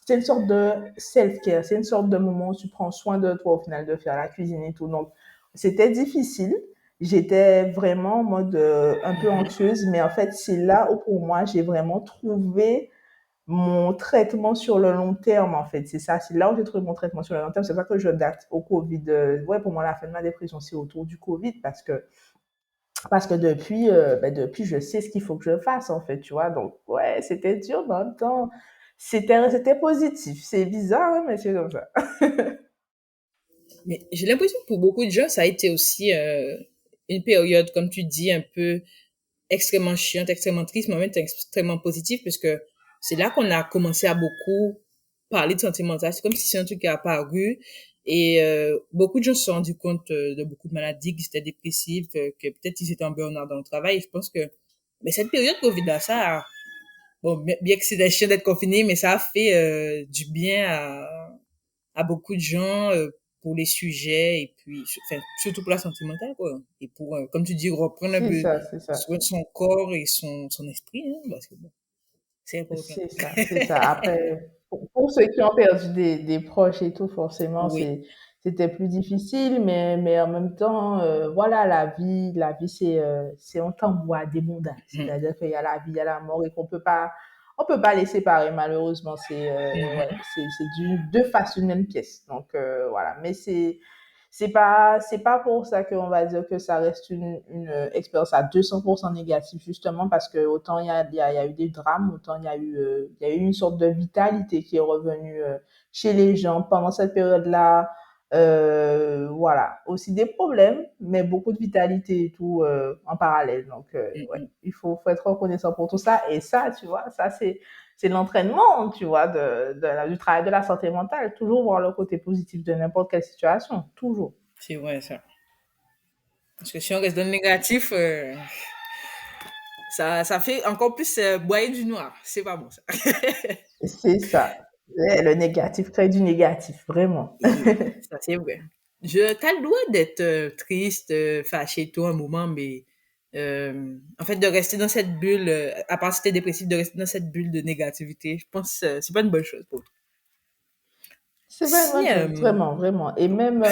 C'est une sorte de self-care, c'est une sorte de moment où tu prends soin de toi au final de faire la cuisine et tout. Donc, c'était difficile. J'étais vraiment en mode un peu Mhm. anxieuse, mais en fait, c'est là où pour moi, j'ai vraiment trouvé mon traitement sur le long terme, en fait. C'est ça, c'est là où j'ai trouvé mon traitement sur le long terme. C'est pas que je date au Covid. Ouais, pour moi, la fin de ma dépression, c'est autour du Covid parce que depuis, ben, depuis, je sais ce qu'il faut que je fasse, en fait, tu vois. Donc, ouais, c'était dur, mais en même temps, c'était positif. C'est bizarre, hein, mais c'est comme ça. Mais j'ai l'impression que pour beaucoup de gens, ça a été aussi une période, comme tu dis, un peu extrêmement chiante, extrêmement triste, mais en même temps extrêmement positive, parce que c'est là qu'on a commencé à beaucoup parler de santé mentale. C'est comme si c'est un truc qui est apparu et beaucoup de gens se sont rendus compte de beaucoup de maladies, qu'ils étaient dépressifs, que peut-être ils étaient en burn-out dans le travail. Et je pense que mais cette période Covid-là, bon, bien que c'était chiant d'être confiné, mais ça a fait du bien à beaucoup de gens pour les sujets et puis enfin, surtout pour la santé mentale quoi et pour comme tu dis reprendre un C'est peu ça, c'est ça. soin de son corps et son esprit hein, parce que bon, c'est important. C'est ça, c'est ça. Après, pour ceux qui ont perdu des proches et tout, forcément, Oui. c'était plus difficile, mais en même temps, voilà, la vie, c'est un tambour à démondage. Mhm. C'est-à-dire qu'il y a la vie, il y a la mort et on peut pas les séparer, malheureusement. Ouais, Mhm. c'est deux faces d'une même pièce. Donc, voilà. Mais c'est pas pour ça qu'on va dire que ça reste une expérience à 200% négative, justement, parce que autant il y a eu des drames, autant il y a eu une sorte de vitalité qui est revenue chez les gens pendant cette période-là. Voilà. Aussi des problèmes, mais beaucoup de vitalité et tout en parallèle. Donc, ouais, Mhm. il faut être reconnaissant pour tout ça. Et ça, tu vois, ça, c'est l'entraînement, tu vois, du travail de la santé mentale. Toujours voir le côté positif de n'importe quelle situation. Toujours. C'est vrai ça parce que si on reste dans le négatif ça fait encore plus boyer du noir, c'est pas bon ça. C'est ça. Le négatif crée du négatif, vraiment. Oui, ça c'est vrai. T'as le droit d'être triste, fâché, tout un moment, mais en fait, de rester dans cette bulle, à part si t'es dépressif, de rester dans cette bulle de négativité, je pense que c'est pas une bonne chose pour toi. C'est Si, vraiment, vraiment. Et même,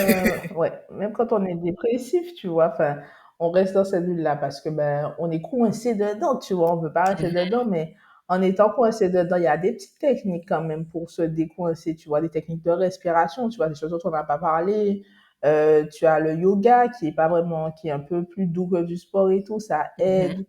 ouais, même quand on est dépressif, tu vois, enfin, on reste dans cette bulle-là parce que, ben, on est coincé dedans, tu vois, on veut pas rester mhm, dedans, mais en étant coincé dedans, il y a des petites techniques quand même pour se décoincer, tu vois, des techniques de respiration, tu vois, des choses dont on n'a pas parlé. Tu as le yoga qui est pas vraiment, qui est un peu plus doux que du sport et tout, ça mhm, aide.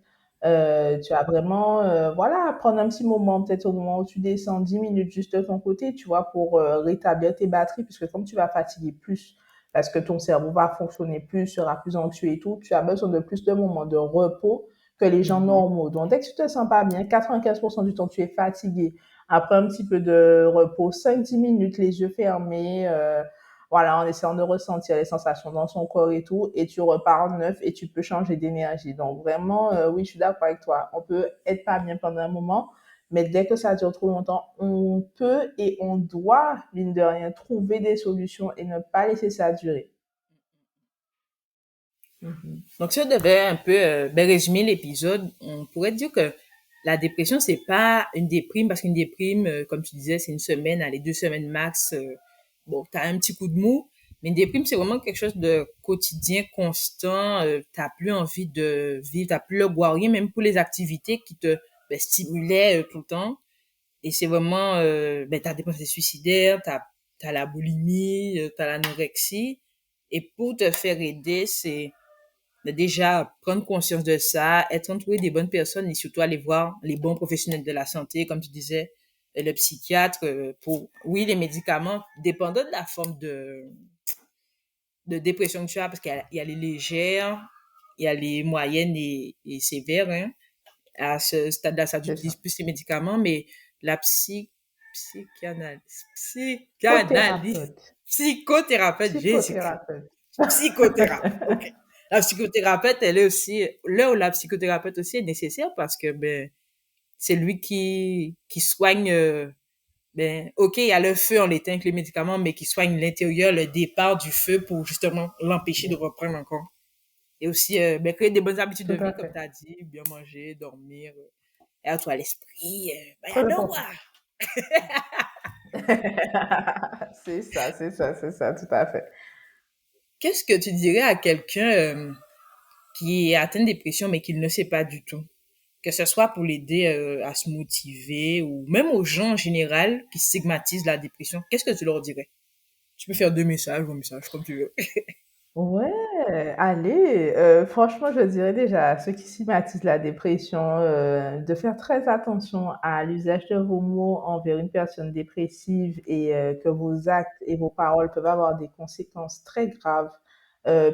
Tu as vraiment, voilà, prendre un petit moment, peut-être au moment où tu descends, 10 minutes juste de ton côté, tu vois, pour rétablir tes batteries, puisque comme tu vas fatiguer plus, parce que ton cerveau va fonctionner plus, sera plus anxieux et tout, tu as besoin de plus de moments de repos que les gens mhm. normaux. Donc, dès que tu te sens pas bien, 95% du temps, tu es fatigué. Après un petit peu de repos, 5-10 minutes, les yeux fermés, voilà, en essayant de ressentir les sensations dans son corps et tout, et tu repars neuf et tu peux changer d'énergie. Donc vraiment, oui, je suis d'accord avec toi. On peut être pas bien pendant un moment, mais dès que ça dure trop longtemps, on peut et on doit, mine de rien, trouver des solutions et ne pas laisser ça durer. Mhm. Donc, si on devait un peu ben, résumer l'épisode, on pourrait dire que la dépression, c'est pas une déprime, parce qu'une déprime, comme tu disais, c'est une semaine, allez, 2 semaines max. Bon, t'as un petit coup de mou, mais une déprime, c'est vraiment quelque chose de quotidien, constant. T'as plus envie de vivre, t'as plus le goût à rien, même pour les activités qui te ben, stimulaient tout le temps. Et c'est vraiment, ben, t'as des pensées suicidaires, t'as la boulimie, t'as l'anorexie. Et pour te faire aider, c'est de déjà prendre conscience de ça, être entouré des bonnes personnes et surtout aller voir les bons professionnels de la santé, comme tu disais, le psychiatre, pour, oui, les médicaments, dépendant de la forme de dépression que tu as, parce qu'il y a les légères, il y a les moyennes et sévères, hein. À ce stade-là, ça, tu C'est utilises ça. plus ces médicaments, mais la psychanalyse, Cothérapeute. psychothérapeute, Jésus-Christ. Psychothérapeute. Psychothérapeute, ok. La psychothérapeute, elle est aussi, là où la psychothérapeute aussi est nécessaire parce que, ben, c'est lui qui soigne, ben, ok, il y a le feu, on l'éteint avec les médicaments, mais qui soigne l'intérieur, le départ du feu pour justement l'empêcher de Bien. reprendre encore. Et aussi, ben, créer des bonnes habitudes de Tout à vie, comme tu fait. as dit, bien manger, dormir, être toi l'esprit, ben, Très alors, important. C'est ça, tout à fait. qu'est-ce que tu dirais à quelqu'un qui est atteint de dépression mais qui ne le sait pas du tout? Que ce soit pour l'aider à se motiver ou même aux gens en général qui stigmatisent la dépression, qu'est-ce que tu leur dirais? Tu peux faire 2 messages ou un message, comme tu veux. Ouais, allez, franchement, je dirais déjà à ceux qui stigmatisent la dépression, de faire très attention à l'usage de vos mots envers une personne dépressive et que vos actes et vos paroles peuvent avoir des conséquences très graves,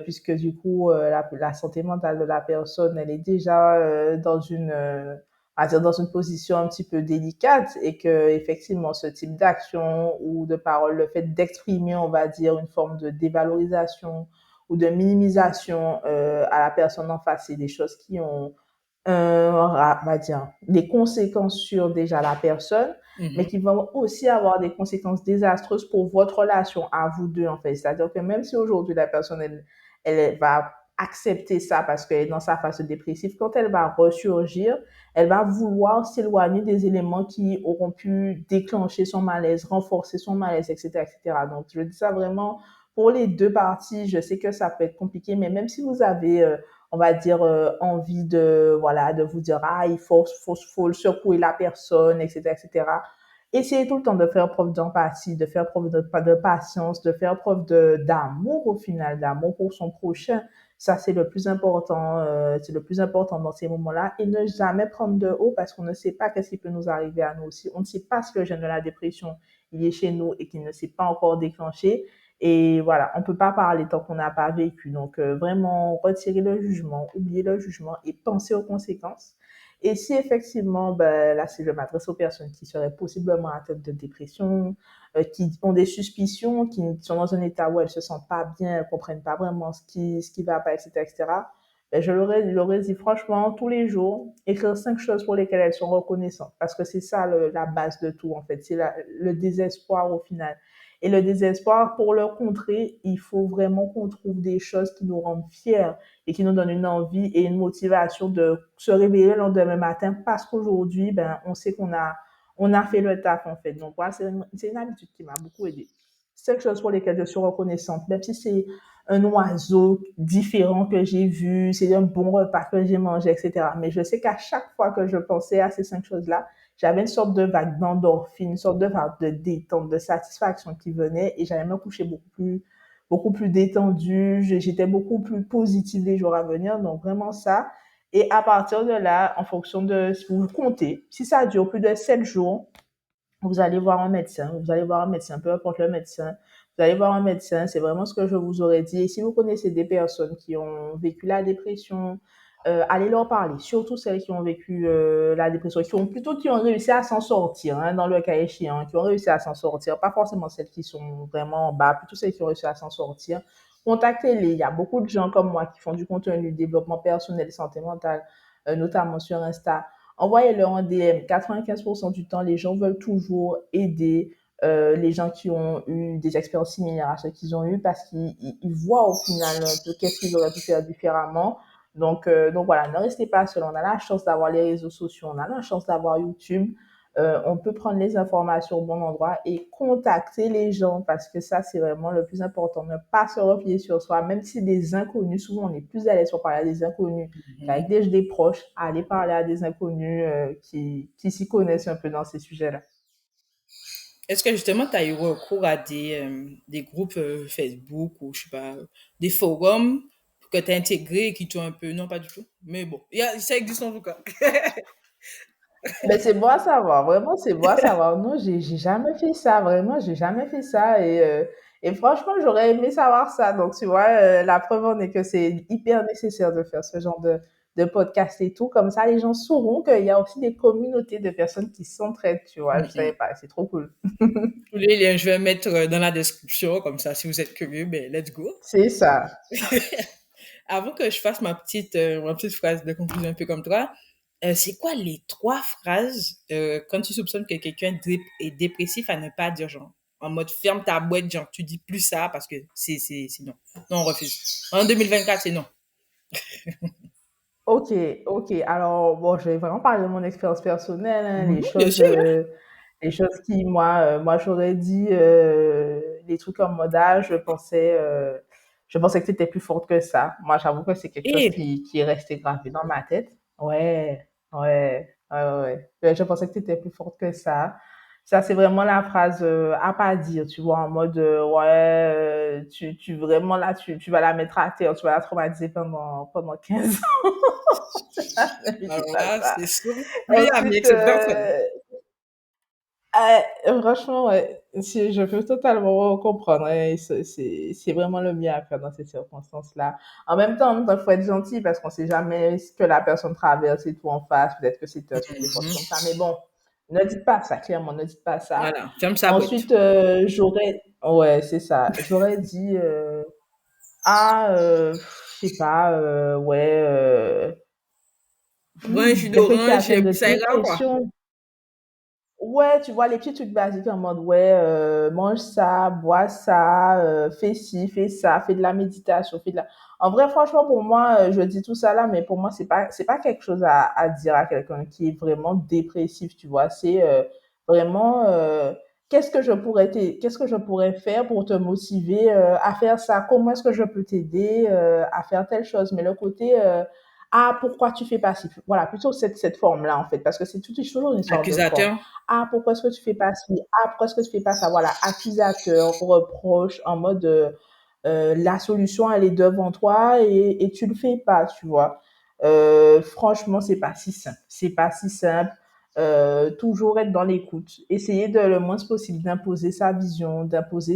puisque du coup, la santé mentale de la personne, elle est déjà, dans une, on va dire dans une position un petit peu délicate et que effectivement ce type d'action ou de parole, le fait d'exprimer, on va dire, une forme de dévalorisation ou de minimisation à la personne en face. C'est des choses qui ont, on va dire, des conséquences sur déjà la personne, mais Mhm, qui vont aussi avoir des conséquences désastreuses pour votre relation à vous deux, en fait. C'est-à-dire que même si aujourd'hui la personne, elle va accepter ça parce qu'elle est dans sa phase dépressive, quand elle va ressurgir, elle va vouloir s'éloigner des éléments qui auront pu déclencher son malaise, renforcer son malaise, etc., etc. Donc, je dis ça vraiment pour les deux parties. Je sais que ça peut être compliqué, mais même si vous avez, on va dire, envie de, voilà, de vous dire, ah, faut secouer la personne, etc., etc. Essayez tout le temps de faire preuve d'empathie, de faire preuve de patience, de faire preuve d'amour au final, d'amour pour son prochain. Ça, c'est le plus important dans ces moments-là. Et ne jamais prendre de haut parce qu'on ne sait pas qu'est-ce qui peut nous arriver à nous aussi. On ne sait pas si le gène de la dépression, il est chez nous et qu'il ne s'est pas encore déclenché. Et voilà, on peut pas parler tant qu'on n'a pas vécu. Donc, vraiment, retirer le jugement, oublier le jugement et penser aux conséquences. Et si effectivement, ben, là, si je m'adresse aux personnes qui seraient possiblement atteintes de dépression, qui ont des suspicions, qui sont dans un état où elles se sentent pas bien, elles comprennent pas vraiment ce qui va pas, etc., etc., ben, je leur ai dit franchement, tous les jours, écrire 5 choses pour lesquelles elles sont reconnaissantes. Parce que c'est ça la base de tout, en fait. C'est le désespoir au final. Et le désespoir, pour le contrer, il faut vraiment qu'on trouve des choses qui nous rendent fiers et qui nous donnent une envie et une motivation de se réveiller le lendemain matin parce qu'aujourd'hui, ben, on sait on a fait le taf, en fait. Donc, voilà, c'est une habitude qui m'a beaucoup aidée. 5 choses pour lesquelles je suis reconnaissante, même si c'est un oiseau différent que j'ai vu, c'est un bon repas que j'ai mangé, etc. Mais je sais qu'à chaque fois que je pensais à ces 5 choses-là, j'avais une sorte de vague d'endorphine, une sorte de vague de détente, de satisfaction qui venait et j'allais me coucher beaucoup plus détendue, j'étais beaucoup plus positive les jours à venir, donc vraiment ça. Et à partir de là, en fonction de, vous comptez, si ça dure plus de 7 jours, vous allez voir un médecin, peu importe le médecin, vous allez voir un médecin, c'est vraiment ce que je vous aurais dit. Et si vous connaissez des personnes qui ont vécu la dépression, allez leur parler, surtout celles qui ont vécu la dépression, qui ont réussi à s'en sortir, hein, dans le cas échéant, qui ont réussi à s'en sortir, pas forcément celles qui sont vraiment en bas, plutôt celles qui ont réussi à s'en sortir. Contactez-les, il y a beaucoup de gens comme moi qui font du contenu de développement personnel et santé mentale, notamment sur Insta. Envoyez-leur un DM. 95% du temps, les gens veulent toujours aider les gens qui ont eu des expériences similaires à ce qu'ils ont eu parce qu'ils voient au final un peu qu'est-ce qu'ils auraient pu faire différemment. Donc voilà, ne restez pas seul. On a la chance d'avoir les réseaux sociaux, on a la chance d'avoir YouTube. On peut prendre les informations au bon endroit et contacter les gens parce que ça, c'est vraiment le plus important. Ne pas se replier sur soi, même si des inconnus, souvent on est plus à l'aise pour parler à des inconnus qu'avec Mhm. des proches, aller parler à des inconnus qui s'y connaissent un peu dans ces sujets-là. Est-ce que justement, tu as eu recours à des groupes Facebook ou je sais pas, des forums que tu as intégrés et qui t'ont un peu... Non, pas du tout. Mais bon, ça existe en tout cas. Mais c'est bon à savoir, vraiment, c'est bon à savoir. Non, j'ai jamais fait ça, vraiment, j'ai jamais fait ça. Et franchement, j'aurais aimé savoir ça. Donc, tu vois, la preuve en est que c'est hyper nécessaire de faire ce genre de podcast et tout. Comme ça, les gens sauront qu'il y a aussi des communautés de personnes qui s'entraident, tu vois. Je savais Mhm. pas, c'est trop cool. Tous les liens, je vais mettre dans la description, comme ça, si vous êtes curieux, ben, let's go. C'est ça. Avant que je fasse ma petite phrase de conclusion un peu comme toi, c'est quoi les trois phrases quand tu soupçonnes que quelqu'un est dépressif à ne pas dire, genre, en mode ferme ta boîte, genre, tu dis plus ça parce que c'est non. Non, on refuse. En 2024, c'est non. Ok, ok. Alors, bon, je vais vraiment parler de mon expérience personnelle, hein, Mhm, bien sûr, hein. les choses qui, moi, j'aurais dit, des trucs comme mode, je pensais que tu étais plus forte que ça. Moi, j'avoue que c'est quelque chose Et, qui est resté gravé dans ma tête. Ouais, ouais. Je pensais que tu étais plus forte que ça. Ça, c'est vraiment la phrase à pas dire, tu vois, en mode, ouais, vraiment là, tu vas la mettre à terre, tu vas la traumatiser pendant 15 ans. Ne dis alors pas là, ça. c'est sûr, plus ami avec Ensuite, cette personne. franchement, ouais, je peux totalement comprendre. Hein, c'est vraiment le mieux à faire dans ces circonstances-là. En même temps, il faut être gentil parce qu'on sait jamais ce que la personne traverse et tout en face. Peut-être que c'est toxique ou des choses comme Mhm. ça. Mais bon, ne dites pas ça, clairement, ne dites pas ça. Voilà, ferme sa boîte. Ensuite, ouais, c'est ça. J'aurais dit, je sais pas, ouais, Prends un jus quelqu'un qui est d'orange atteint et de puis ça ira, quoi. dépression. Ouais, tu vois, les petits trucs basiques en mode, ouais, mange ça, bois ça, fais ci, fais ça, fais de la méditation, fais de la... En vrai, franchement, pour moi, je dis tout ça là, mais pour moi, c'est pas quelque chose à dire à quelqu'un qui est vraiment dépressif, tu vois. C'est vraiment, qu'est-ce que je pourrais faire pour te motiver à faire ça? Comment est-ce que je peux t'aider à faire telle chose? Mais le côté, ah, pourquoi tu fais pas ci? Voilà, plutôt cette forme-là, en fait, parce que c'est toujours une histoire de forme. Accusateur. Ah, pourquoi est-ce que tu fais pas ci? Ah, pourquoi est-ce que tu fais pas ça? Voilà, accusateur, reproche, en mode la solution elle est devant toi et tu le fais pas, tu vois. Franchement, c'est pas si simple. C'est pas si simple. Toujours être dans l'écoute. Essayer de le moins possible d'imposer sa vision, d'imposer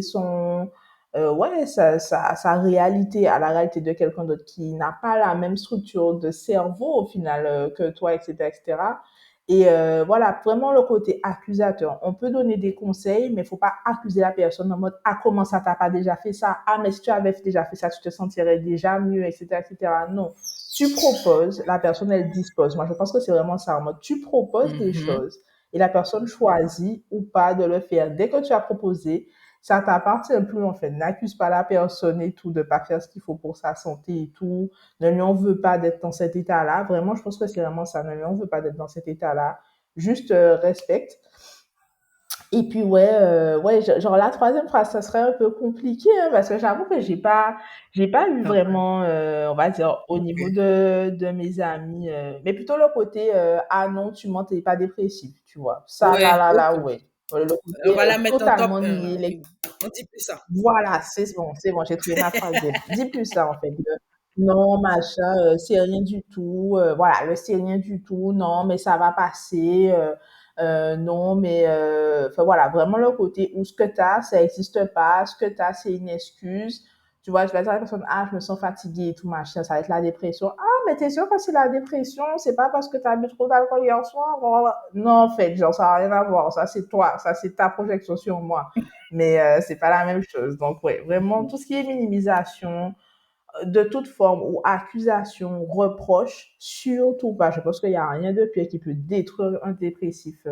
ouais, sa réalité à la réalité de quelqu'un d'autre qui n'a pas la même structure de cerveau au final que toi, etc., etc. Et voilà, vraiment le côté accusateur. On peut donner des conseils, mais il faut pas accuser la personne en mode ah comment ça t'as pas déjà fait ça, ah mais si tu avais déjà fait ça, tu te sentirais déjà mieux, etc., etc. Non, tu proposes, la personne elle dispose. Moi je pense que c'est vraiment ça en mode tu proposes des Mhm. choses et la personne choisit ou pas de le faire. Dès que tu as proposé, ça t'appartient plus en fait. N'accuse pas la personne et tout de pas faire ce qu'il faut pour sa santé et tout. Ne lui en veux pas d'être dans cet état-là. Vraiment, je pense que c'est vraiment ça. Ne lui en veux pas d'être dans cet état-là. Juste respecte Et puis ouais, genre la troisième phrase, ça serait un peu compliqué, hein, parce que j'avoue que j'ai pas eu Ah ouais. vraiment, on va dire, au niveau Ok. de mes amis, mais plutôt le côté, ah non, tu mens, t'es pas dépressif, tu vois. Ça, Ouais, ok. ouais. Le On côté va la mettre en top totalement 1, nier ok. On dit plus ça. voilà, c'est bon, j'ai trouvé ma troisième. Dis plus ça, en fait. Non, machin, c'est rien du tout. Voilà, le c'est rien du tout. Non, mais ça va passer. Non, mais enfin voilà, vraiment le côté où ce que tu as, ça n'existe pas. Ce que tu as, c'est une excuse. Tu vois, je vais dire à la personne, ah, je me sens fatiguée et tout, machin, ça va être la dépression. Ah, mais t'es sûr que c'est la dépression? C'est pas parce que tu as bu trop d'alcool hier soir? Voilà. Non, en fait, genre, ça n'a rien à voir. Ça, c'est toi. Ça, c'est ta projection sur moi, mais c'est pas la même chose. Donc, ouais, vraiment, tout ce qui est minimisation, de toute forme ou accusation, reproche, surtout pas. Je pense qu'il n'y a rien de pire qui peut détruire un dépressif,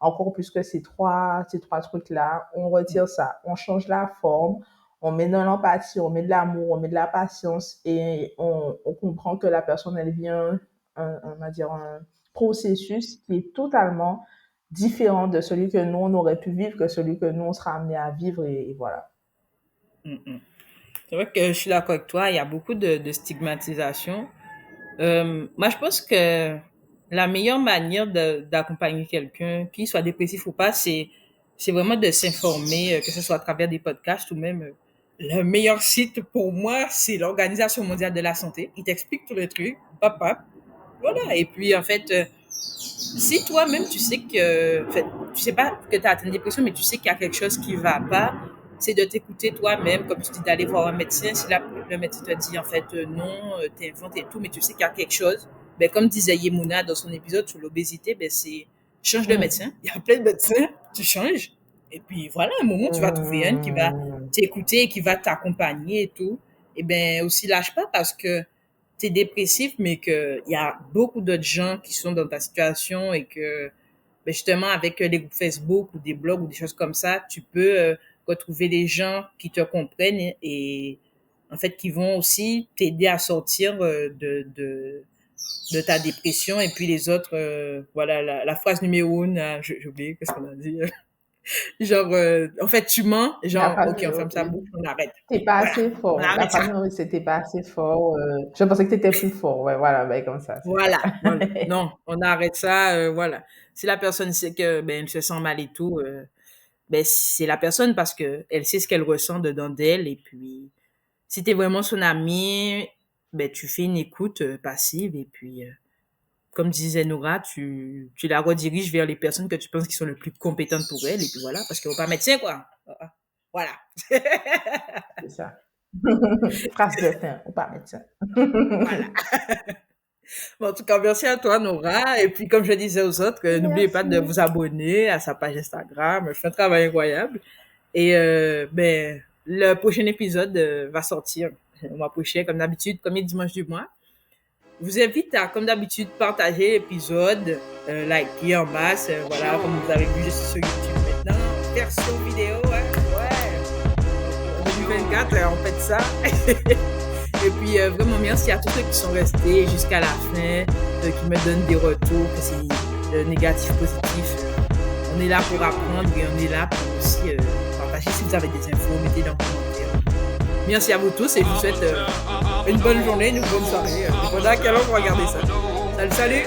encore plus que ces trois trucs-là. On retire ça, on change la forme, on met de l'empathie, on met de l'amour, on met de la patience et on comprend que la personne, elle vient, on va dire, un processus qui est totalement différent de celui que nous, on aurait pu vivre, que celui que nous, on sera amené à vivre et voilà. Mm, mm. C'est vrai que je suis d'accord avec toi, il y a beaucoup de stigmatisation. Moi, je pense que la meilleure manière d'accompagner quelqu'un, qu'il soit dépressif ou pas, c'est vraiment de s'informer, que ce soit à travers des podcasts ou même le meilleur site pour moi, c'est l'Organisation mondiale de la santé. Il t'explique tout le truc, papa. Voilà. Et puis, en fait, si toi-même, tu sais que, en fait, tu sais pas que tu as atteint une dépression, mais tu sais qu'il y a quelque chose qui va pas, c'est de t'écouter toi-même, comme tu dis, d'aller voir un médecin. Si le médecin te dit, en fait, non, t'inventes et tout, mais tu sais qu'il y a quelque chose, ben, comme disait Yemuna dans son épisode sur l'obésité, ben, c'est, change de Mm. médecin. Il y a plein de médecins, tu changes. Et puis, voilà, un moment, tu vas trouver un qui va Mm. t'écouter, qui va t'accompagner et tout. Et ben, aussi, lâche pas parce que, t'es dépressif, mais que il y a beaucoup d'autres gens qui sont dans ta situation et que ben justement avec des groupes Facebook ou des blogs ou des choses comme ça, tu peux retrouver des gens qui te comprennent et en fait qui vont aussi t'aider à sortir de ta dépression et puis les autres voilà la phrase numéro 1 j'ai oublié qu'est-ce qu'on a dit genre en fait tu mens La genre phrase ok on numéro ferme sa deux, bouche on arrête t'es pas voilà assez on fort. La arrête ça. phrase numéro 2, c'est t'es pas assez fort. Je pensais que t'étais plus fort. Ouais, voilà, ben comme ça, c'est ça. Voilà, voilà. Non, on arrête ça, voilà. Si la personne sait que ben elle se sent mal et tout, ben c'est la personne parce que elle sait ce qu'elle ressent dedans d'elle et puis si t'es vraiment son ami, ben tu fais une écoute passive et puis comme disait Nora, tu la rediriges vers les personnes que tu penses qui sont les plus compétentes pour elle et puis voilà parce qu'on pas médecin quoi. Voilà. C'est ça. Phrase de fin, ou pas médecin. Voilà. Bon, en tout cas, merci à toi, Nora. Et puis, comme je disais aux autres, n'oubliez pas de Merci. vous abonner à sa page Instagram. Elle fait un travail incroyable. Et ben, le prochain épisode va sortir le mois prochain, comme d'habitude, premier dimanche du mois. Je vous invite à, comme d'habitude, partager l'épisode, liker en masse. Voilà, comme vous avez vu, je suis sur YouTube maintenant. Version vidéo, ouais. En 2024, on fait ça. Et puis, vraiment, merci à tous ceux qui sont restés jusqu'à la fin, qui me donnent des retours, que c'est négatif, positif. On est là pour apprendre et on est là pour aussi partager. Si vous avez des infos, mettez dans les commentaires. Merci à vous tous et je vous souhaite une bonne journée, une bonne soirée. Pendant à quelle heure vous regardez ça. Salut, salut!